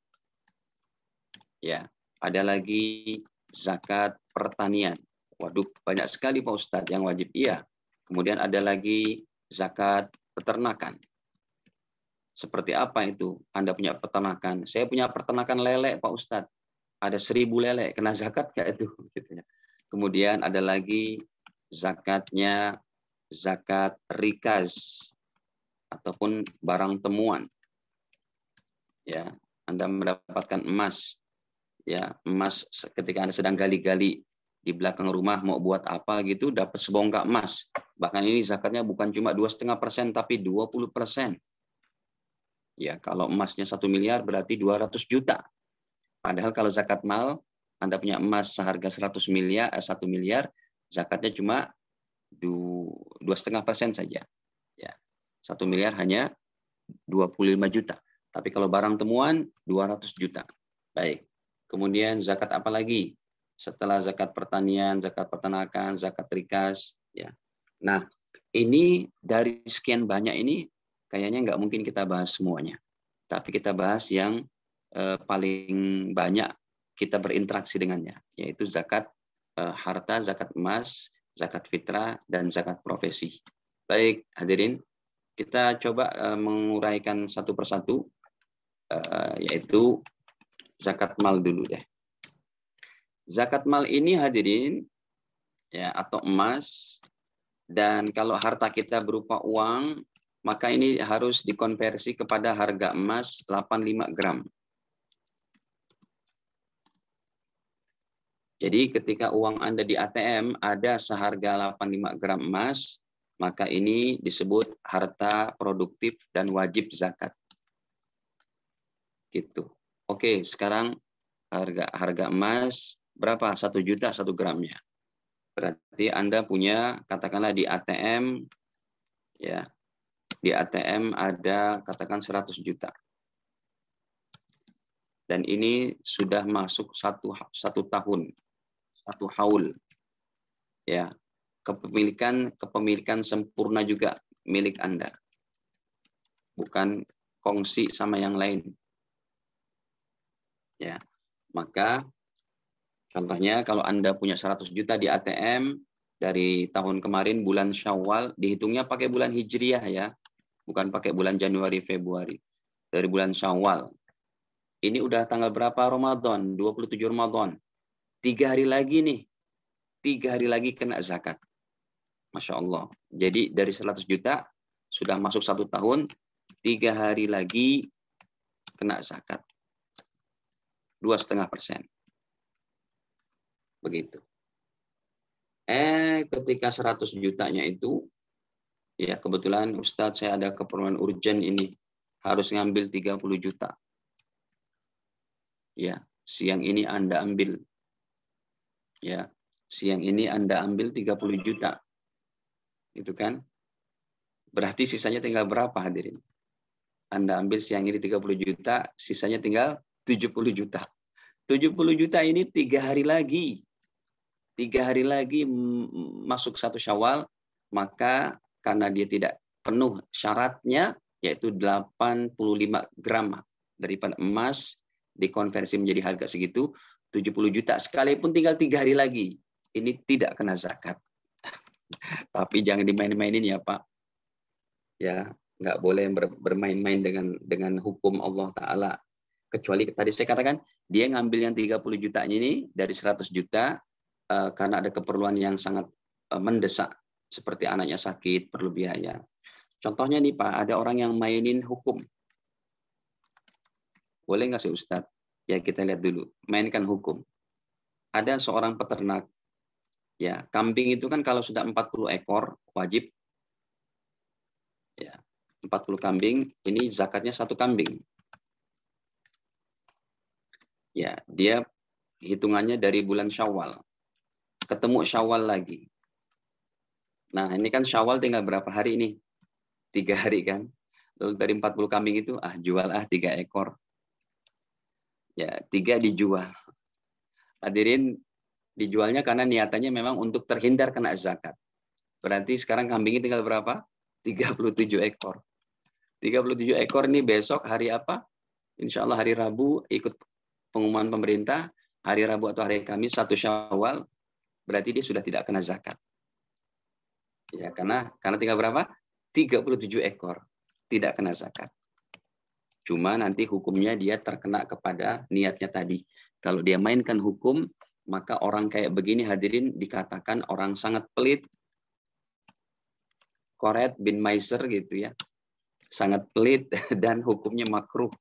Ya, ada lagi zakat pertanian. Waduh, banyak sekali Pak Ustadz yang wajib. Iya. Kemudian ada lagi zakat peternakan. Seperti apa itu? Anda punya peternakan. Saya punya peternakan lele Pak Ustadz. Ada 1000 lele, kena zakat nggak itu? Kemudian ada lagi zakatnya zakat rikaz ataupun barang temuan. Ya, Anda mendapatkan emas. Ya, emas ketika Anda sedang gali-gali di belakang rumah mau buat apa gitu, dapat sebongkah emas. Bahkan ini zakatnya bukan cuma 2,5% tapi 20%. Ya, kalau emasnya 1 miliar berarti 200 juta. Padahal kalau zakat mal, Anda punya emas seharga 100 miliar, 1 miliar, zakatnya cuma 2,5% saja. Ya, 1 miliar hanya 25 juta. Tapi kalau barang temuan 200 juta. Baik. Kemudian zakat apa lagi? Setelah zakat pertanian, zakat peternakan, zakat rikaz. Ya. Nah, ini dari sekian banyak ini kayaknya nggak mungkin kita bahas semuanya. Tapi kita bahas yang paling banyak kita berinteraksi dengannya, yaitu zakat harta, zakat emas, zakat fitrah, dan zakat profesi. Baik, hadirin, kita coba menguraikan satu persatu, yaitu zakat mal dulu deh. Zakat mal ini hadirin, ya, atau emas, dan kalau harta kita berupa uang, maka ini harus dikonversi kepada harga emas 85 gram. Jadi ketika uang Anda di ATM ada seharga 85 gram emas, maka ini disebut harta produktif dan wajib zakat. Gitu. Oke, sekarang harga emas berapa? 1 juta 1 gramnya. Berarti Anda punya, katakanlah di ATM, ya, di ATM ada katakan 100 juta. Dan ini sudah masuk satu tahun. 1 haul. Ya, kepemilikan sempurna juga milik Anda. Bukan kongsi sama yang lain. Ya, maka contohnya kalau Anda punya 100 juta di ATM dari tahun kemarin bulan Syawal, dihitungnya pakai bulan Hijriah ya, bukan pakai bulan Januari Februari. Dari bulan Syawal. Ini udah tanggal berapa Ramadan? 27 Ramadan. 3 hari lagi nih. 3 hari lagi kena zakat. Masya Allah. Jadi dari 100 juta sudah masuk 1 tahun, 3 hari lagi kena zakat. 2,5%. Begitu. Ketika 100 jutanya itu, ya kebetulan Ustadz saya ada keperluan urgent ini. Harus ngambil 30 juta. Ya, siang ini Anda ambil. Ya, siang ini Anda ambil 30 juta. Itu kan? Berarti sisanya tinggal berapa hadirin? Anda ambil siang ini 30 juta, sisanya tinggal 70 juta. 70 juta ini 3 hari lagi. 3 hari lagi masuk 1 Syawal, maka karena dia tidak penuh syaratnya, yaitu 85 gram daripada emas, dikonversi menjadi harga segitu, 70 juta. Sekalipun tinggal 3 hari lagi, ini tidak kena zakat. Tapi jangan dimain-mainin ya Pak. Ya, nggak boleh bermain-main dengan hukum Allah Ta'ala. Kecuali tadi saya katakan, dia ngambil yang 30 jutanya ini dari 100 juta karena ada keperluan yang sangat mendesak. Seperti anaknya sakit, perlu biaya. Contohnya nih Pak, ada orang yang mainin hukum. Boleh nggak sih Ustadz? Ya kita lihat dulu. Mainkan hukum. Ada seorang peternak. Ya, kambing itu kan kalau sudah 40 ekor wajib. Ya, 40 kambing, ini zakatnya 1 kambing. Ya, dia hitungannya dari bulan Syawal. Ketemu Syawal lagi. Nah, ini kan Syawal tinggal berapa hari ini? 3 hari kan? Lalu dari 40 kambing itu, jual 3 ekor. Ya, 3 dijual. Hadirin, dijualnya karena niatannya memang untuk terhindar kena zakat. Berarti sekarang kambingnya tinggal berapa? 37 ekor. 37 ekor ini besok hari apa? Insya Allah hari Rabu ikut pengumuman pemerintah. Hari Rabu atau hari Kamis 1 Syawal. Berarti dia sudah tidak kena zakat. Ya, karena tinggal berapa? 37 ekor. Tidak kena zakat. Cuma nanti hukumnya dia terkena kepada niatnya tadi. Kalau dia mainkan hukum, maka orang kayak begini hadirin dikatakan orang sangat pelit. Qoret bin Maiser gitu ya. Sangat pelit dan hukumnya makruh.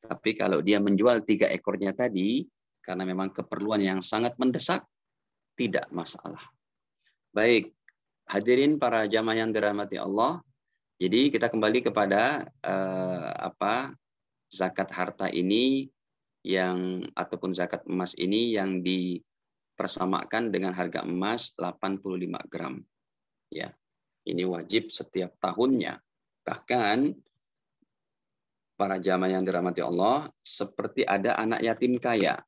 Tapi kalau dia menjual 3 ekornya tadi, karena memang keperluan yang sangat mendesak, tidak masalah. Baik, hadirin para jamaah yang dirahmati Allah. Jadi kita kembali kepada zakat harta ini ataupun zakat emas ini yang dipersamakan dengan harga emas 85 gram. Ya, ini wajib setiap tahunnya. Bahkan para jamaah yang dirahmati Allah, seperti ada anak yatim kaya.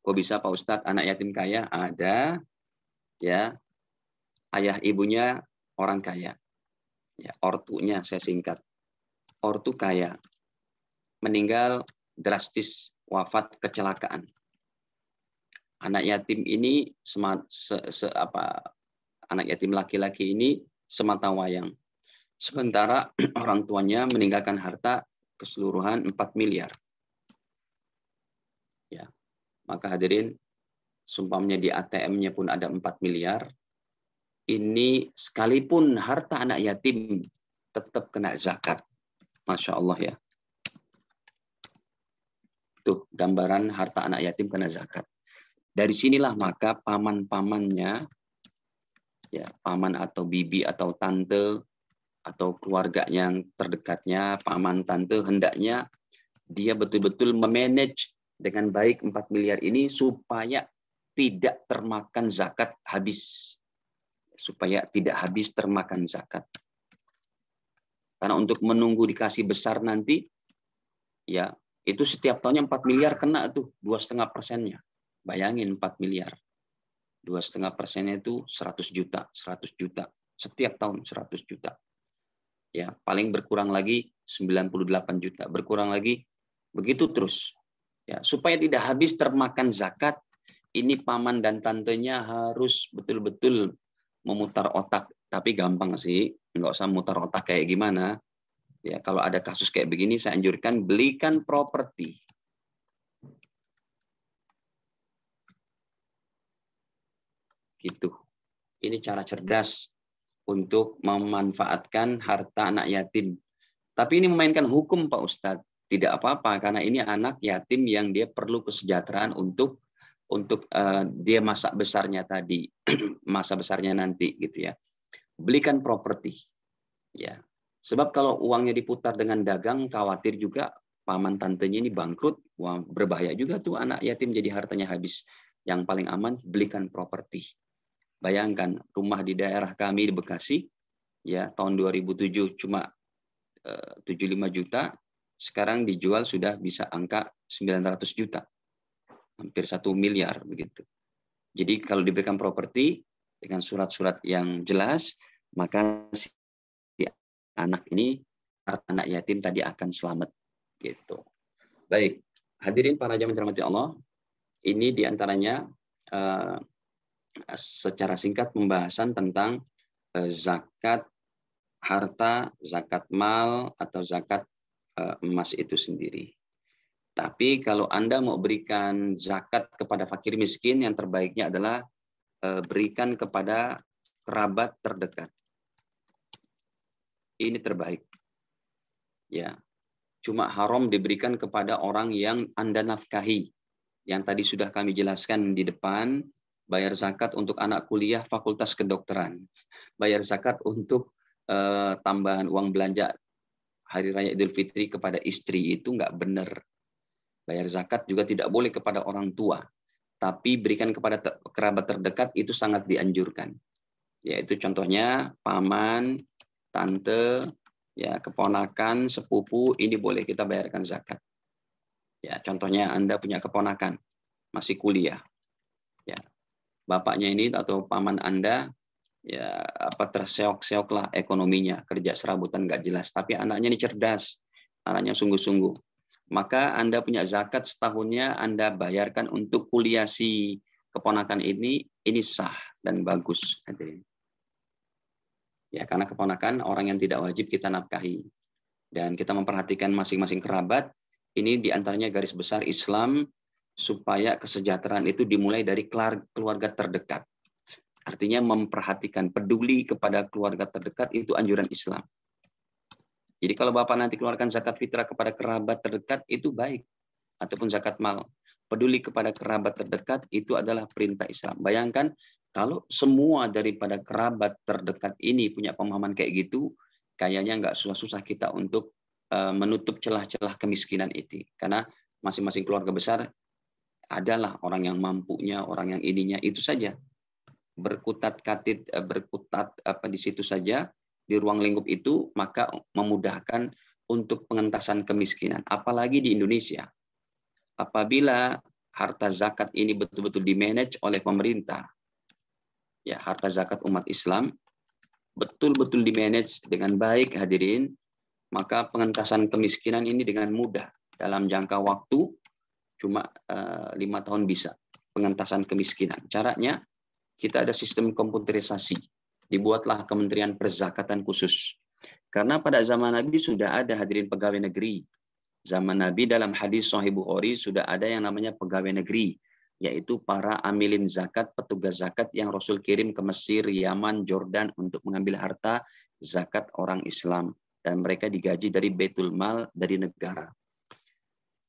Kok bisa Pak Ustadz anak yatim kaya? Ada, ya, ayah ibunya orang kaya. Ya, ortunya saya singkat. Ortu kaya. Meninggal drastis, wafat kecelakaan. Anak yatim ini anak yatim laki-laki ini semata wayang. Sementara orang tuanya meninggalkan harta keseluruhan 4 miliar. Ya. Maka hadirin, sumpamanya di ATM-nya pun ada 4 miliar. Ini sekalipun harta anak yatim tetap kena zakat. Masya Allah ya. Tuh gambaran harta anak yatim kena zakat. Dari sinilah maka paman-pamannya, ya paman atau bibi atau tante atau keluarga yang terdekatnya, paman tante hendaknya dia betul-betul memanage dengan baik 4 miliar ini supaya tidak termakan zakat habis. Supaya tidak habis termakan zakat. Karena untuk menunggu dikasih besar nanti, ya itu setiap tahunnya 4 miliar kena tuh 2,5%-nya. Bayangin 4 miliar. 2,5%-nya itu 100 juta, 100 juta. Setiap tahun 100 juta. Ya, paling berkurang lagi 98 juta. Berkurang lagi, begitu terus. Ya, supaya tidak habis termakan zakat, ini paman dan tantenya harus betul-betul memutar otak. Tapi gampang sih, nggak usah mutar otak kayak gimana. Ya, kalau ada kasus kayak begini, saya anjurkan belikan properti. Gitu. Ini cara cerdas untuk memanfaatkan harta anak yatim. Tapi ini memainkan hukum, Pak Ustadz. Tidak apa-apa, karena ini anak yatim yang dia perlu kesejahteraan untuk dia masa besarnya tadi, masa besarnya nanti, gitu ya. Belikan properti, ya. Sebab kalau uangnya diputar dengan dagang, khawatir juga paman tantenya ini bangkrut. Wah, berbahaya juga tuh anak yatim jadi hartanya habis. Yang paling aman, belikan properti. Bayangkan rumah di daerah kami di Bekasi, ya tahun 2007 cuma 75 juta, sekarang dijual sudah bisa angka 900 juta, hampir 1 miliar begitu. Jadi kalau diberikan properti dengan surat-surat yang jelas, maka si anak ini, anak yatim tadi akan selamat gitu. Baik, hadirin para jamaah dirahmati Allah, ini diantaranya secara singkat pembahasan tentang zakat harta, zakat mal, atau zakat emas itu sendiri. Tapi kalau Anda mau berikan zakat kepada fakir miskin, yang terbaiknya adalah berikan kepada kerabat terdekat. Ini terbaik. Ya, cuma haram diberikan kepada orang yang Anda nafkahi. Yang tadi sudah kami jelaskan di depan, bayar zakat untuk anak kuliah fakultas kedokteran, bayar zakat untuk tambahan uang belanja Hari Raya Idul Fitri kepada istri, itu nggak benar. Bayar zakat juga tidak boleh kepada orang tua, tapi berikan kepada kerabat terdekat itu sangat dianjurkan. Yaitu contohnya paman, tante, ya keponakan, sepupu, ini boleh kita bayarkan zakat. Ya, contohnya Anda punya keponakan masih kuliah, ya bapaknya ini atau paman Anda ya terseok-seok lah ekonominya, kerja serabutan nggak jelas, tapi anaknya ini cerdas, anaknya sungguh-sungguh, maka Anda punya zakat setahunnya Anda bayarkan untuk kuliah si keponakan ini sah dan bagus, hadirin. Ya, karena keponakan orang yang tidak wajib kita nafkahi, dan kita memperhatikan masing-masing kerabat. Ini diantaranya garis besar Islam, supaya kesejahteraan itu dimulai dari keluarga terdekat. Artinya memperhatikan, peduli kepada keluarga terdekat, itu anjuran Islam. Jadi kalau Bapak nanti keluarkan zakat fitrah kepada kerabat terdekat, itu baik. Ataupun zakat mal, peduli kepada kerabat terdekat, itu adalah perintah Islam. Bayangkan, kalau semua daripada kerabat terdekat ini punya pemahaman kayak gitu, kayaknya nggak susah-susah kita untuk menutup celah-celah kemiskinan itu. Karena masing-masing keluarga besar adalah orang yang mampunya, orang yang ininya, itu saja. Berkutat di situ saja, di ruang lingkup itu, maka memudahkan untuk pengentasan kemiskinan. Apalagi di Indonesia. Apabila harta zakat ini betul-betul dimanage oleh pemerintah, ya harta zakat umat Islam betul-betul dimanage dengan baik, hadirin, maka pengentasan kemiskinan ini dengan mudah. Dalam jangka waktu, cuma 5 tahun bisa pengentasan kemiskinan. Caranya, kita ada sistem komputerisasi. Dibuatlah Kementerian Perzakatan khusus. Karena pada zaman Nabi sudah ada, hadirin, pegawai negeri. Zaman Nabi dalam hadis Sahih Bukhari sudah ada yang namanya pegawai negeri, yaitu para amilin zakat, petugas zakat yang Rasul kirim ke Mesir, Yaman, Jordan untuk mengambil harta zakat orang Islam. Dan mereka digaji dari Baitul Mal, dari negara.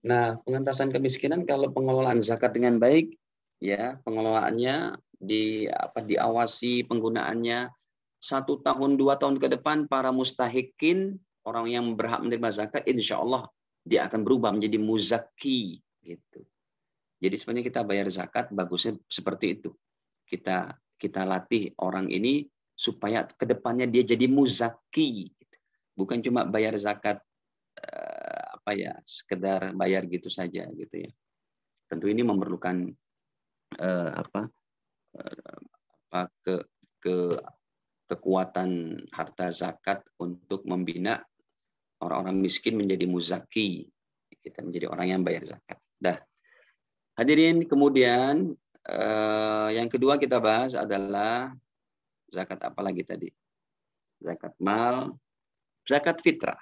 Nah, pengentasan kemiskinan kalau pengelolaan zakat dengan baik, ya pengelolaannya diawasi, penggunaannya 1 tahun 2 tahun ke depan, para mustahikin, orang yang berhak menerima zakat, insya Allah dia akan berubah menjadi muzaki, gitu. Jadi sebenarnya kita bayar zakat bagusnya seperti itu. Kita latih orang ini supaya ke depannya dia jadi muzaki. Bukan cuma bayar zakat sekedar bayar gitu saja, gitu ya. Tentu ini memerlukan kekuatan harta zakat untuk membina orang-orang miskin menjadi muzaki. Kita menjadi orang yang bayar zakat. Dah. Hadirin, kemudian yang kedua kita bahas adalah zakat apa lagi tadi? Zakat mal, zakat fitrah.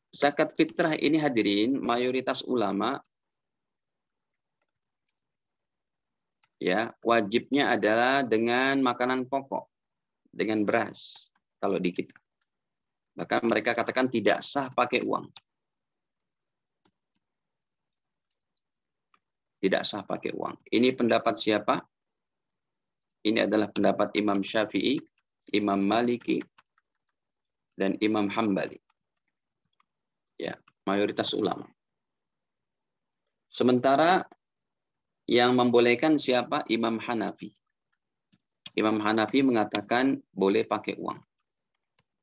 Zakat fitrah ini hadirin, mayoritas ulama ya wajibnya adalah dengan makanan pokok, dengan beras kalau di kita. Bahkan mereka katakan tidak sah pakai uang. Tidak sah pakai uang. Ini pendapat siapa? Ini adalah pendapat Imam Syafi'i, Imam Maliki, dan Imam Hambali. Ya, mayoritas ulama. Sementara yang membolehkan siapa? Imam Hanafi. Imam Hanafi mengatakan boleh pakai uang.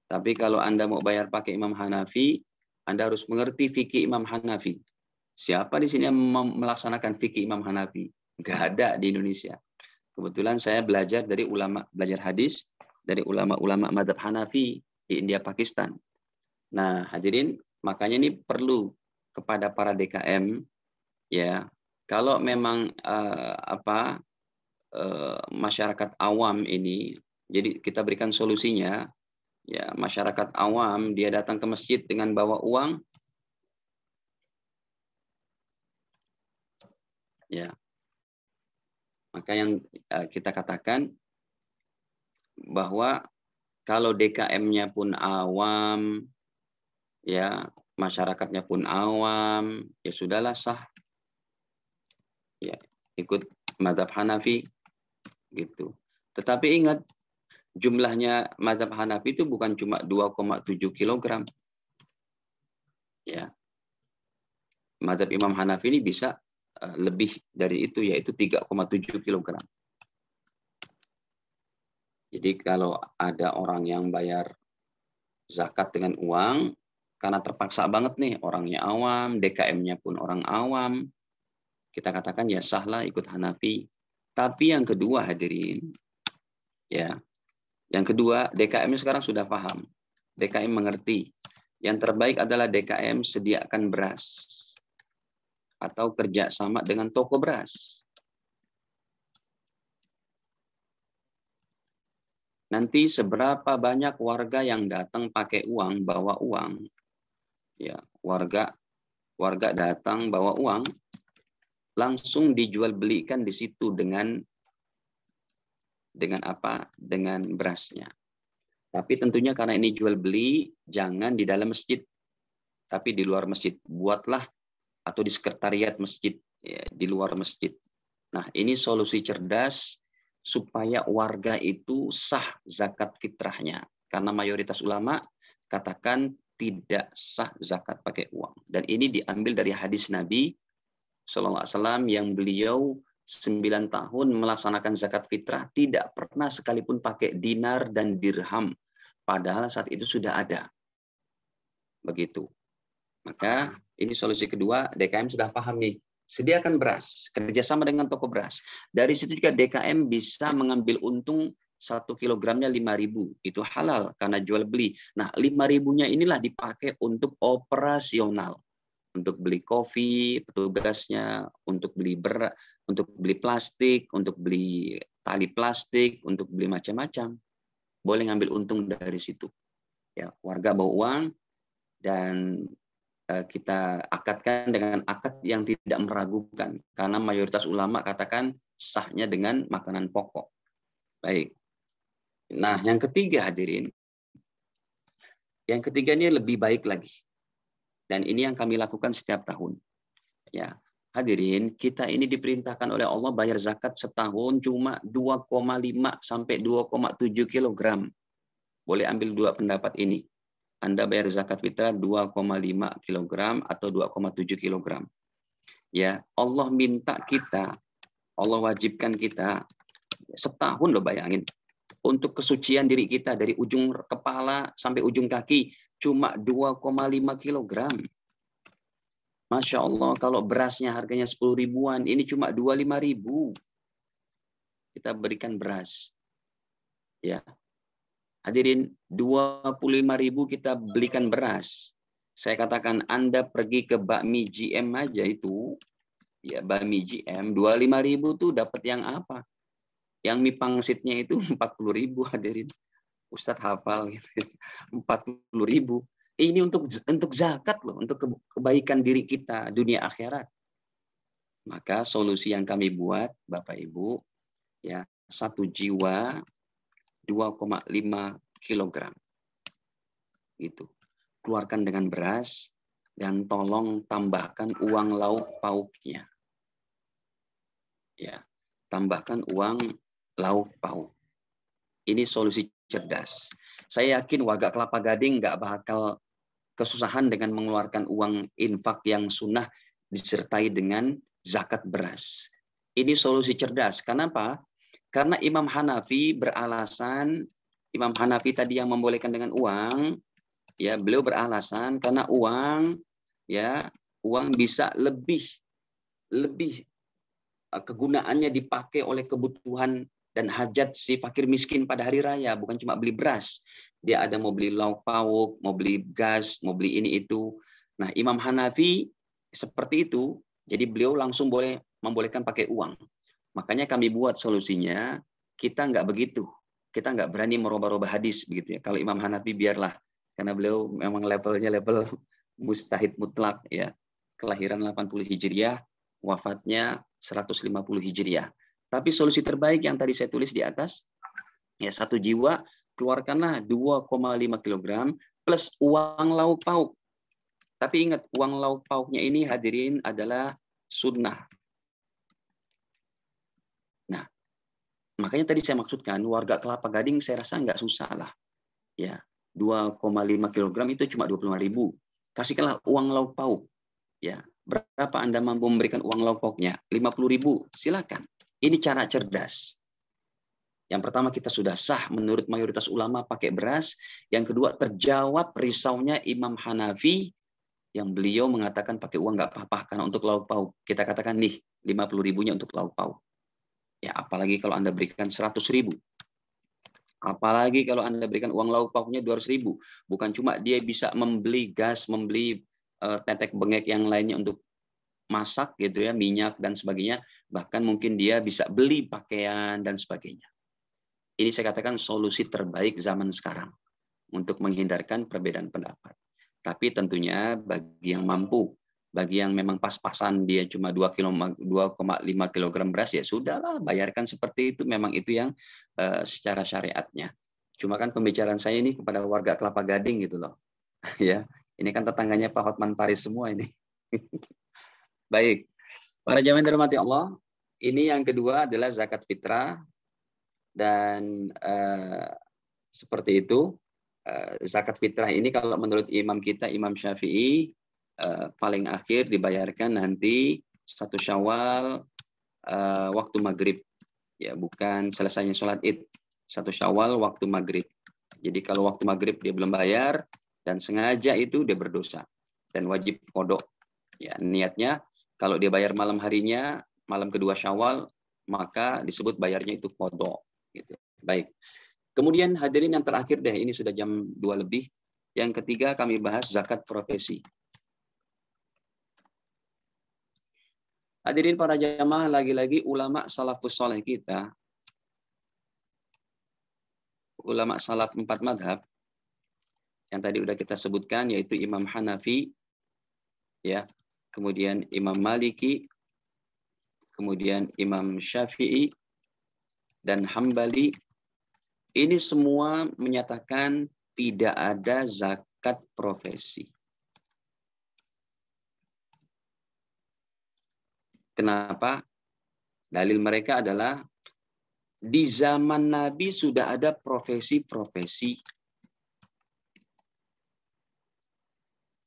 Tapi kalau Anda mau bayar pakai Imam Hanafi, Anda harus mengerti fikih Imam Hanafi. Siapa di sini yang melaksanakan fikih Imam Hanafi? Nggak ada di Indonesia. Kebetulan saya belajar dari ulama, belajar hadis dari ulama-ulama mazhab Hanafi di India, Pakistan. Nah, hadirin, makanya ini perlu kepada para DKM, ya, kalau memang masyarakat awam ini, jadi kita berikan solusinya, ya, masyarakat awam dia datang ke masjid dengan bawa uang, ya, maka yang kita katakan bahwa kalau DKM-nya pun awam, ya, masyarakatnya pun awam, ya sudahlah sah, ya, ikut mazhab Hanafi, gitu. Tetapi ingat, jumlahnya mazhab Hanafi itu bukan cuma 2,7 kg. Ya. Mazhab Imam Hanafi ini bisa lebih dari itu, yaitu 3,7 kg. Jadi kalau ada orang yang bayar zakat dengan uang, karena terpaksa banget nih, orangnya awam, DKM-nya pun orang awam, kita katakan ya sahlah ikut Hanafi. Tapi yang kedua hadirin, ya, yang kedua DKM sekarang sudah paham, DKM mengerti, yang terbaik adalah DKM sediakan beras atau kerjasama dengan toko beras. Nanti seberapa banyak warga yang datang pakai uang, bawa uang, ya, warga datang bawa uang, langsung dijual belikan di situ dengan apa? Dengan berasnya. Tapi tentunya karena ini jual beli, jangan di dalam masjid, tapi di luar masjid. Buatlah atau di sekretariat masjid, ya, di luar masjid. Nah, ini solusi cerdas supaya warga itu sah zakat fitrahnya. Karena mayoritas ulama katakan tidak sah zakat pakai uang. Dan ini diambil dari hadis Nabi SAW yang beliau 9 tahun melaksanakan zakat fitrah, tidak pernah sekalipun pakai dinar dan dirham. Padahal saat itu sudah ada. Begitu. Maka ini solusi kedua, DKM sudah paham nih. Sediakan beras, kerjasama dengan toko beras. Dari situ juga DKM bisa mengambil untung 1 kilogramnya 5.000. Itu halal karena jual beli. Nah, 5.000-nya inilah dipakai untuk operasional. Untuk beli kopi, petugasnya, untuk beli beras, untuk beli plastik, untuk beli tali plastik, untuk beli macam-macam. Boleh ngambil untung dari situ. Ya, warga bawa uang dan kita akadkan dengan akad yang tidak meragukan, karena mayoritas ulama katakan sahnya dengan makanan pokok. Baik. Nah, yang ketiga hadirin, yang ketiga ini lebih baik lagi, dan ini yang kami lakukan setiap tahun. Ya, hadirin, kita ini diperintahkan oleh Allah bayar zakat setahun cuma 2,5 sampai 2,7 kilogram. Boleh ambil dua pendapat ini. Anda bayar zakat fitrah 2,5 kg atau 2,7 kg. Ya, Allah minta kita, Allah wajibkan kita setahun, loh, bayangin, untuk kesucian diri kita dari ujung kepala sampai ujung kaki cuma 2,5 kg. Masya Allah, kalau berasnya harganya 10 ribuan, ini cuma 25 ribu. Kita berikan beras. Ya. Hadirin, 25 ribu kita belikan beras. Saya katakan Anda pergi ke bakmi GM aja itu, ya bakmi GM, 25 ribu tuh dapat yang apa? Yang mie pangsitnya itu 40 ribu, hadirin. Ustadz hafal gitu. 40 ribu. Ini untuk zakat loh, untuk kebaikan diri kita dunia akhirat. Maka solusi yang kami buat, Bapak Ibu, ya, 1 jiwa 2,5 kilogram. Gitu. Keluarkan dengan beras dan tolong tambahkan uang lauk pauknya. Ya, tambahkan uang lauk pauk. Ini solusi cerdas. Saya yakin warga Kelapa Gading nggak bakal kesusahan dengan mengeluarkan uang infak yang sunnah disertai dengan zakat beras. Ini solusi cerdas. Kenapa? Karena Imam Hanafi beralasan, Imam Hanafi tadi yang membolehkan dengan uang, ya beliau beralasan karena uang, ya uang bisa lebih kegunaannya dipakai oleh kebutuhan dan hajat si fakir miskin pada hari raya, bukan cuma beli beras. Dia ada mau beli lauk pauk, mau beli gas, mau beli ini itu. Nah, Imam Hanafi seperti itu, jadi beliau langsung membolehkan pakai uang. Makanya kami buat solusinya, kita nggak begitu. Kita nggak berani merubah-rubah hadis begitu ya. Kalau Imam Hanafi biarlah, karena beliau memang levelnya level mustahid mutlak ya. Kelahiran 80 Hijriah, wafatnya 150 Hijriah. Tapi solusi terbaik yang tadi saya tulis di atas, ya 1 jiwa, keluarkanlah 2,5 kilogram plus uang lauk pauk. Tapi ingat, uang lauk pauknya ini hadirin adalah sunnah. Nah, makanya tadi saya maksudkan, warga Kelapa Gading saya rasa nggak susah lah. Ya, 2,5 kilogram itu cuma 25.000. Kasihkanlah uang lauk pauk. Ya, berapa Anda mampu memberikan uang lauk pauknya? 50.000, silakan. Ini cara cerdas. Yang pertama, kita sudah sah menurut mayoritas ulama pakai beras. Yang kedua, terjawab risaunya Imam Hanafi yang beliau mengatakan pakai uang nggak apa-apa karena untuk lauk pauk. Kita katakan nih 50.000-nya untuk lauk pauk. Ya, apalagi kalau Anda berikan 100.000. Apalagi kalau Anda berikan uang lauk pauknya 200.000. Bukan cuma dia bisa membeli gas, membeli tetek bengek yang lainnya untuk masak gitu ya, minyak dan sebagainya, bahkan mungkin dia bisa beli pakaian dan sebagainya. Ini saya katakan solusi terbaik zaman sekarang untuk menghindarkan perbedaan pendapat. Tapi tentunya bagi yang mampu, bagi yang memang pas-pasan dia cuma 2,5 kilogram beras, ya sudahlah, bayarkan seperti itu, memang itu yang secara syariatnya. Cuma kan pembicaraan saya ini kepada warga Kelapa Gading gitu loh. Ya, ini kan tetangganya Pak Hotman Paris semua ini. Baik, para jamaah yang dirahmati Allah, ini yang kedua adalah zakat fitrah dan seperti itu. Zakat fitrah ini kalau menurut imam kita, Imam Syafi'i, paling akhir dibayarkan nanti 1 Syawal waktu maghrib, ya bukan selesainya sholat Id. 1 Syawal waktu maghrib. Jadi kalau waktu maghrib dia belum bayar dan sengaja itu dia berdosa dan wajib qodok. Ya niatnya. Kalau dia bayar malam harinya, malam kedua Syawal, maka disebut bayarnya itu qodho. Gitu. Baik. Kemudian hadirin yang terakhir deh, ini sudah jam 2 lebih. Yang ketiga kami bahas zakat profesi. Hadirin para jamaah, lagi-lagi ulama salafus soleh kita, ulama salaf 4 madhab, yang tadi udah kita sebutkan, yaitu Imam Hanafi, ya, kemudian Imam Maliki, kemudian Imam Syafi'i, dan Hambali, ini semua menyatakan tidak ada zakat profesi. Kenapa? Dalil mereka adalah di zaman Nabi sudah ada profesi-profesi.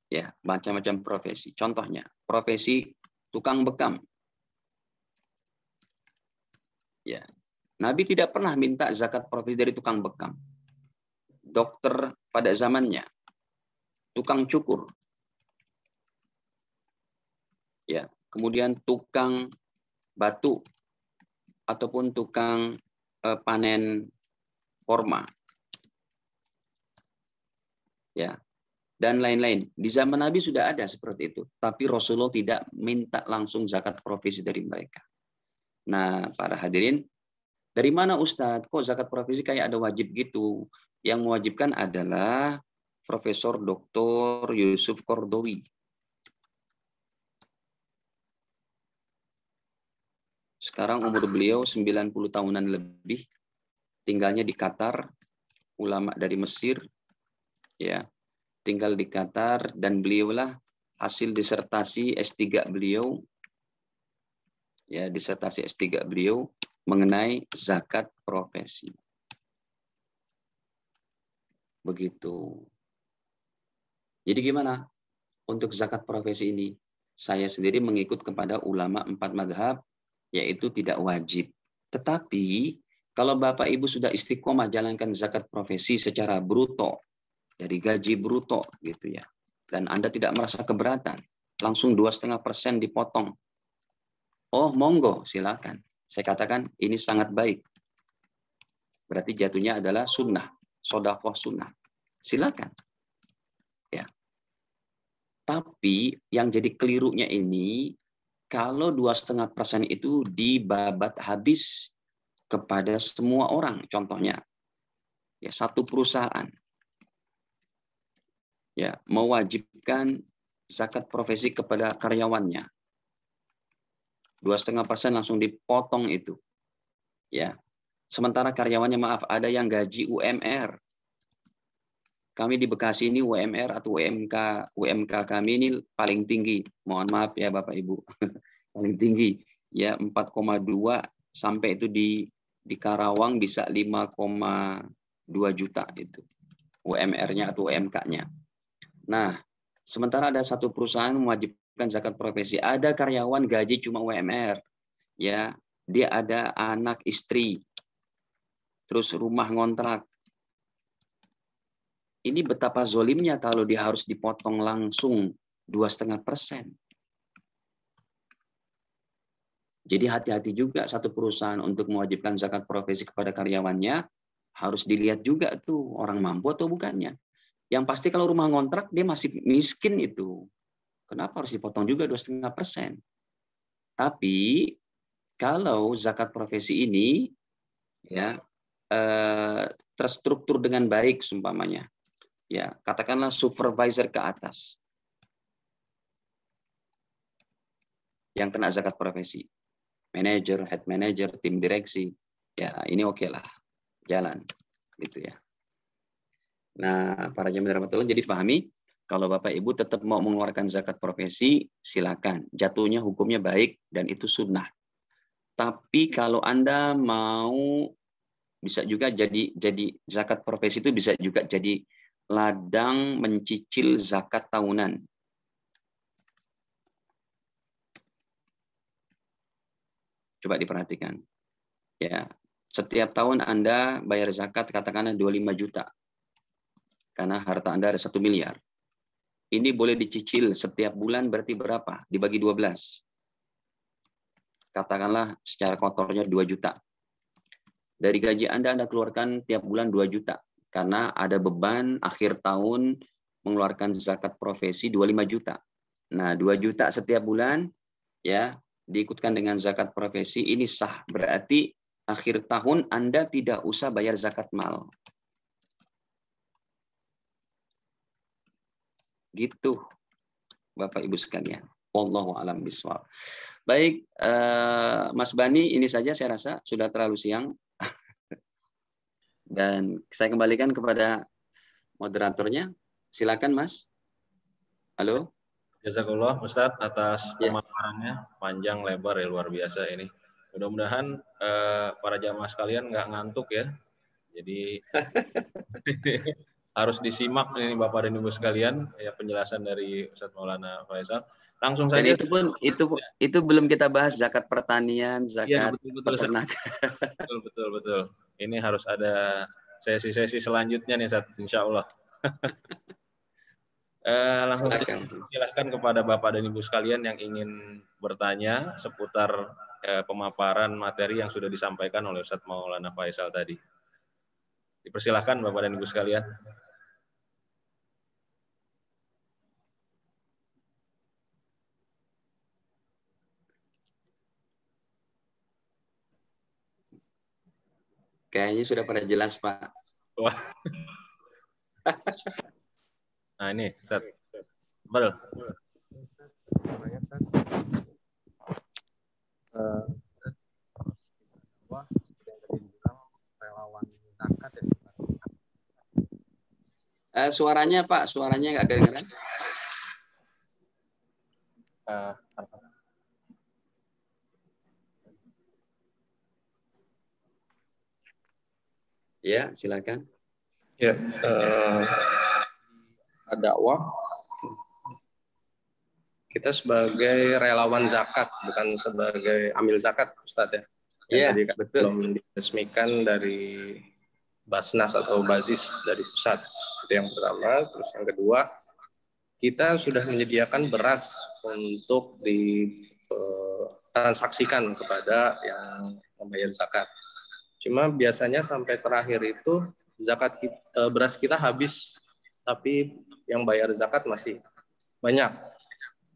Ya, macam-macam profesi. Contohnya, profesi tukang bekam. Ya. Nabi tidak pernah minta zakat profesi dari tukang bekam. Dokter pada zamannya, tukang cukur. Ya, kemudian tukang batu ataupun tukang panen korma. Ya, dan lain-lain. Di zaman Nabi sudah ada seperti itu, tapi Rasulullah tidak minta langsung zakat profesi dari mereka. Nah, para hadirin, dari mana Ustadz? Kok zakat profesi kayak ada wajib gitu? Yang mewajibkan adalah Profesor Dr. Yusuf Kordowi. Sekarang umur beliau 90 tahunan lebih, tinggalnya di Qatar, ulama dari Mesir, ya, tinggal di Qatar, dan beliaulah hasil disertasi S3 beliau, ya, disertasi S3 beliau mengenai zakat profesi. Begitu. Jadi gimana untuk zakat profesi ini? Saya sendiri mengikut kepada ulama 4 madhab, yaitu tidak wajib. Tetapi kalau Bapak Ibu sudah istiqomah jalankan zakat profesi secara bruto, dari gaji bruto gitu ya, dan Anda tidak merasa keberatan, langsung 2,5% dipotong. Oh, monggo, silakan. Saya katakan ini sangat baik. Berarti jatuhnya adalah sunnah, sodakoh sunnah. Silakan. Ya. Tapi yang jadi kelirunya ini, kalau 2,5% itu dibabat habis kepada semua orang, contohnya, ya, satu perusahaan, ya, mewajibkan zakat profesi kepada karyawannya, 2,5% langsung dipotong itu, ya. Sementara karyawannya, maaf, ada yang gaji UMR. Kami di Bekasi ini UMR atau UMK kami ini paling tinggi. Mohon maaf ya Bapak Ibu, paling tinggi, ya, 4,2 sampai itu di Karawang bisa 5,2 juta itu UMR-nya atau UMK-nya. Nah, sementara ada satu perusahaan mewajibkan zakat profesi, ada karyawan gaji cuma UMR, ya, dia ada anak istri, terus rumah ngontrak. Ini betapa zolimnya kalau dia harus dipotong langsung 2,5%. Jadi hati-hati juga satu perusahaan untuk mewajibkan zakat profesi kepada karyawannya, harus dilihat juga tuh orang mampu atau bukannya. Yang pasti kalau rumah ngontrak dia masih miskin itu. Kenapa harus dipotong juga 2,5%? Tapi kalau zakat profesi ini, ya, terstruktur dengan baik, seumpamanya, ya, katakanlah supervisor ke atas yang kena zakat profesi, manajer, head manager, tim direksi, ya, ini oke lah, jalan, gitu ya. Nah, para jamaah rahmatullah, jadi pahami, kalau Bapak Ibu tetap mau mengeluarkan zakat profesi, silakan. Jatuhnya hukumnya baik dan itu sunnah. Tapi kalau Anda mau, bisa juga jadi zakat profesi itu bisa juga jadi ladang mencicil zakat tahunan. Coba diperhatikan. Ya, setiap tahun Anda bayar zakat katakanlah 25 juta. Karena harta Anda ada 1 miliar. Ini boleh dicicil setiap bulan, berarti berapa? Dibagi 12. Katakanlah secara kotornya 2 juta. Dari gaji Anda keluarkan tiap bulan 2 juta. Karena ada beban akhir tahun mengeluarkan zakat profesi 25 juta. Nah, 2 juta setiap bulan, ya, diikutkan dengan zakat profesi, ini sah. Berarti akhir tahun Anda tidak usah bayar zakat mal. Gitu, Bapak Ibu sekalian. Wallahu a'lam bishawab. Baik, Mas Bani, ini saja saya rasa sudah terlalu siang. Dan saya kembalikan kepada moderatornya. Silakan, Mas. Halo. Jazakallah Ustadz atas pemaparannya, panjang lebar ya, luar biasa ini. Mudah-mudahan para jamaah sekalian nggak ngantuk ya. Jadi harus disimak ini Bapak dan Ibu sekalian ya penjelasan dari Ustadz Maulana Faisal. Langsung saja. Dan itu belum kita bahas zakat pertanian, zakat peternakan. Betul. Ini harus ada sesi-sesi selanjutnya nih Ustadz, insya Allah. Langsung saja Silakan. silahkan kepada Bapak dan Ibu sekalian yang ingin bertanya seputar pemaparan materi yang sudah disampaikan oleh Ustadz Maulana Faisal tadi. Dipersilahkan Bapak dan Ibu sekalian. Kayaknya sudah pada jelas, Pak. Wah. Nah ini, Ustaz. Bel. Relawan zakat ya. Suaranya Pak, suaranya nggak kedengeran. Ya, silakan. Ya, dakwah kita sebagai relawan zakat, bukan sebagai amil zakat, Ustadz ya. Yang Iya, tadi betul. belum diresmikan dari Basnas atau Bazis dari pusat. Itu yang pertama. Terus yang kedua, kita sudah menyediakan beras untuk ditransaksikan kepada yang membayar zakat. Cuma biasanya sampai terakhir itu beras kita habis, tapi yang bayar zakat masih banyak.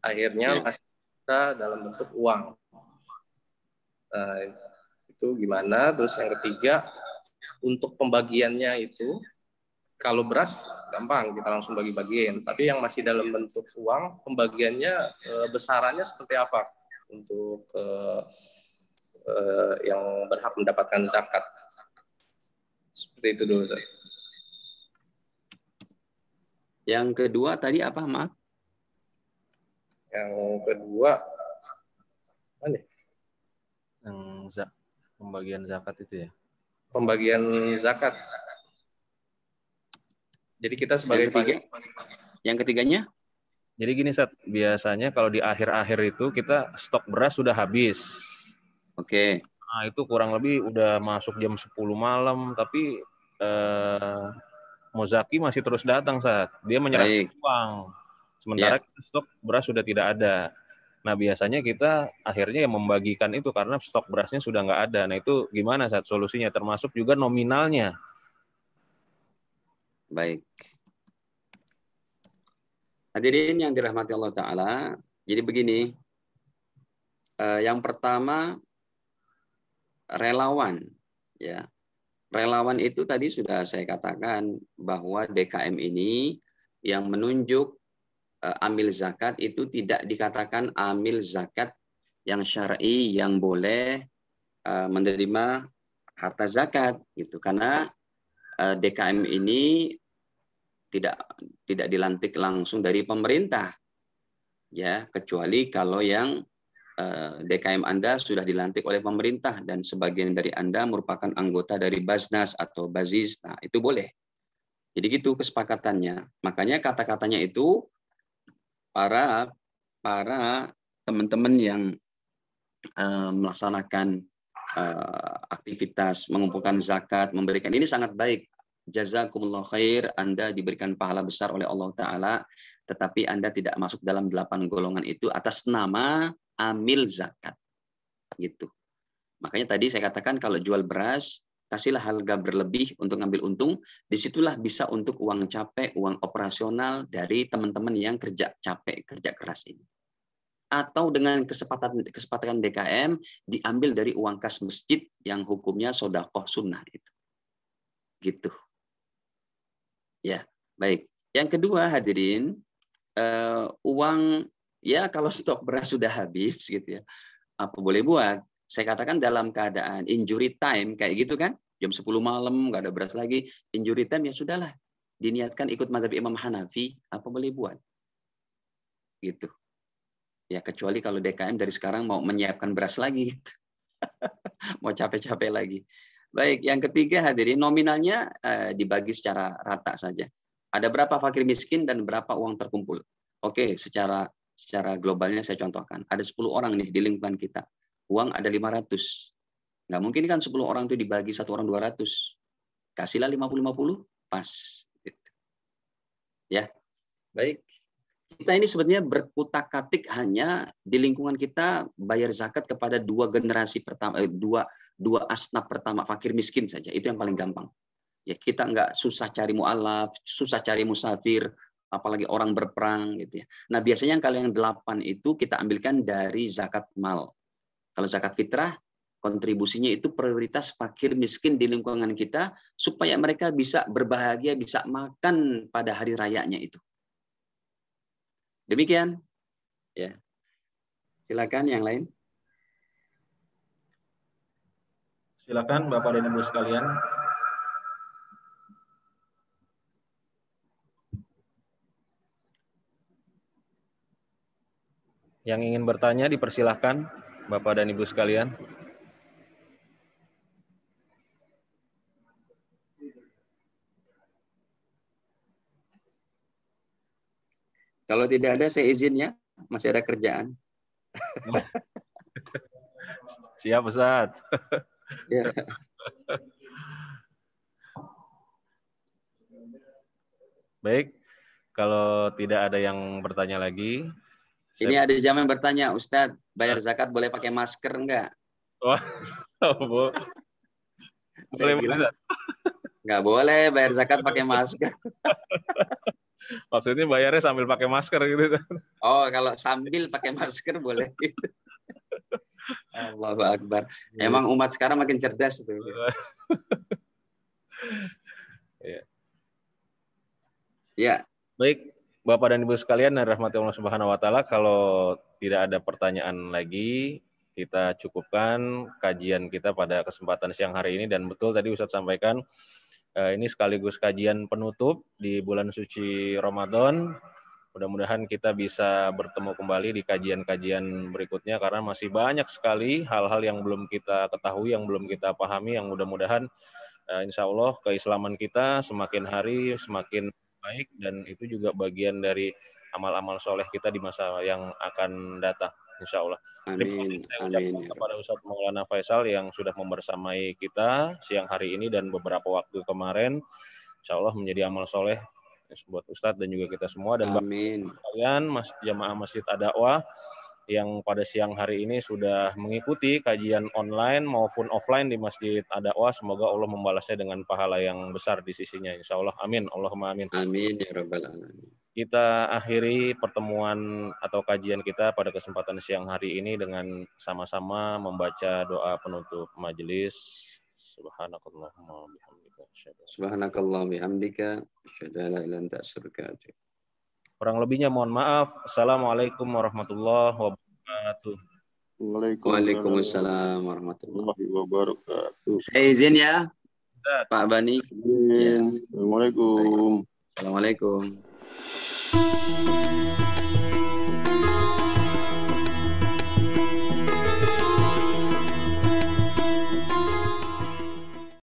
Akhirnya masih bisa dalam bentuk uang. Nah, itu gimana? Terus yang ketiga, untuk pembagiannya itu, kalau beras gampang kita langsung bagi-bagiin. Tapi yang masih dalam bentuk uang, pembagiannya besarannya seperti apa untuk yang berhak mendapatkan zakat? Seperti itu dulu, Ustaz. Yang kedua tadi apa, maaf? Yang kedua, mana? Yang pembagian zakat itu ya? Pembagian zakat. Jadi kita sebagai yang ketiganya? Jadi gini, Sat, biasanya kalau di akhir-akhir itu kita stok beras sudah habis. Oke. Nah, itu kurang lebih udah masuk jam 10 malam, tapi Mozaki masih terus datang, Sat. Dia menyerahkan uang. Sementara stok beras sudah tidak ada. Nah, biasanya kita akhirnya yang membagikan itu karena stok berasnya sudah nggak ada. Nah, itu gimana, Sat, solusinya? Termasuk juga nominalnya. Baik. Hadirin yang dirahmati Allah Ta'ala, jadi begini, yang pertama, relawan. Ya, relawan itu tadi sudah saya katakan bahwa DKM ini yang menunjuk amil zakat itu tidak dikatakan amil zakat yang syar'i yang boleh menerima harta zakat gitu, karena DKM ini tidak dilantik langsung dari pemerintah, ya, kecuali kalau yang DKM Anda sudah dilantik oleh pemerintah dan sebagian dari Anda merupakan anggota dari Basnas atau Bazis, nah itu boleh. Jadi gitu kesepakatannya. Makanya kata-katanya itu para teman-teman yang melaksanakan aktivitas mengumpulkan zakat, memberikan, ini sangat baik. Jazakumullah khair, Anda diberikan pahala besar oleh Allah Ta'ala, tetapi Anda tidak masuk dalam 8 golongan itu atas nama amil zakat. Gitu. Makanya tadi saya katakan kalau jual beras, kasihlah harga berlebih untuk ngambil untung, disitulah bisa untuk uang capek, uang operasional dari teman-teman yang kerja capek, kerja keras ini. Atau dengan kesepakatan DKM diambil dari uang kas masjid yang hukumnya sedekah sunnah itu. Gitu. Ya, baik. Yang kedua, hadirin, uang, ya kalau stok beras sudah habis gitu ya, apa boleh buat? Saya katakan dalam keadaan injury time kayak gitu kan, jam 10 malam nggak ada beras lagi, injury time, ya sudahlah, diniatkan ikut mazhab Imam Hanafi, apa boleh buat? Gitu. Ya kecuali kalau DKM dari sekarang mau menyiapkan beras lagi, gitu. Mau capek-capek lagi. Baik, yang ketiga hadirin, nominalnya dibagi secara rata saja. Ada berapa fakir miskin dan berapa uang terkumpul. Oke, secara globalnya saya contohkan. Ada 10 orang nih di lingkungan kita. Uang ada 500. Nggak mungkin kan 10 orang itu dibagi satu orang 200. Kasihlah 50-50, pas. Ya. Baik. Kita ini sebenarnya berkutak-katik hanya di lingkungan kita bayar zakat kepada dua generasi pertama, dua asnaf pertama, fakir miskin saja. Itu yang paling gampang. Ya, kita nggak susah cari mu'alaf, susah cari musafir, apalagi orang berperang gitu ya. Nah, biasanya kalau yang 8 itu kita ambilkan dari zakat mal. Kalau zakat fitrah, kontribusinya itu prioritas fakir miskin di lingkungan kita supaya mereka bisa berbahagia, bisa makan pada hari rayanya itu. Demikian. Ya. Silakan yang lain. Silakan Bapak dan Ibu sekalian. Yang ingin bertanya dipersilahkan Bapak dan Ibu sekalian. Kalau tidak ada, saya izin ya. Masih ada kerjaan. Siap, Ustaz. Ya. Baik, kalau tidak ada yang bertanya lagi. Ini ada jamaah yang bertanya, Ustadz, bayar zakat boleh pakai masker enggak? Wah, Bu. Saya bilang, nggak boleh bayar zakat pakai masker. Maksudnya bayarnya sambil pakai masker gitu. Oh, kalau sambil pakai masker boleh. Allahu Akbar. Emang umat sekarang makin cerdas tuh. Ya. Baik, Bapak dan Ibu sekalian dan rahmati Allah Subhanahu wa taala, kalau tidak ada pertanyaan lagi, kita cukupkan kajian kita pada kesempatan siang hari ini. Dan betul tadi Ustadz sampaikan, ini sekaligus kajian penutup di bulan suci Ramadan. Mudah-mudahan kita bisa bertemu kembali di kajian-kajian berikutnya, karena masih banyak sekali hal-hal yang belum kita ketahui, yang belum kita pahami, yang mudah-mudahan insya Allah keislaman kita semakin hari semakin baik, dan itu juga bagian dari amal-amal soleh kita di masa yang akan datang, insya Allah. Amin. Saya ucapkan kepada Ustadz Maulana Faisal yang sudah membersamai kita siang hari ini dan beberapa waktu kemarin, insya Allah menjadi amal soleh buat Ustadz dan juga kita semua. Dan amin. Kalian jamaah Masjid Ad-Da'wah yang pada siang hari ini sudah mengikuti kajian online maupun offline di Masjid Ad-Da'wah, semoga Allah membalasnya dengan pahala yang besar di sisinya, insya Allah. Amin. Allahumma amin. Amin ya rabbal alamin. Kita akhiri pertemuan atau kajian kita pada kesempatan siang hari ini dengan sama-sama membaca doa penutup majelis. Subhanakallahumma bihamdika. Subhanakallahumma bihamdika. Asyhadu an la ilaha illa anta astaghfiruka wa atubu ilaik. Kurang lebihnya mohon maaf. Assalamualaikum warahmatullahi wabarakatuh. Waalaikumsalam warahmatullahi wabarakatuh. Saya izin ya, Pak Bani. Ya. Assalamualaikum. Assalamualaikum.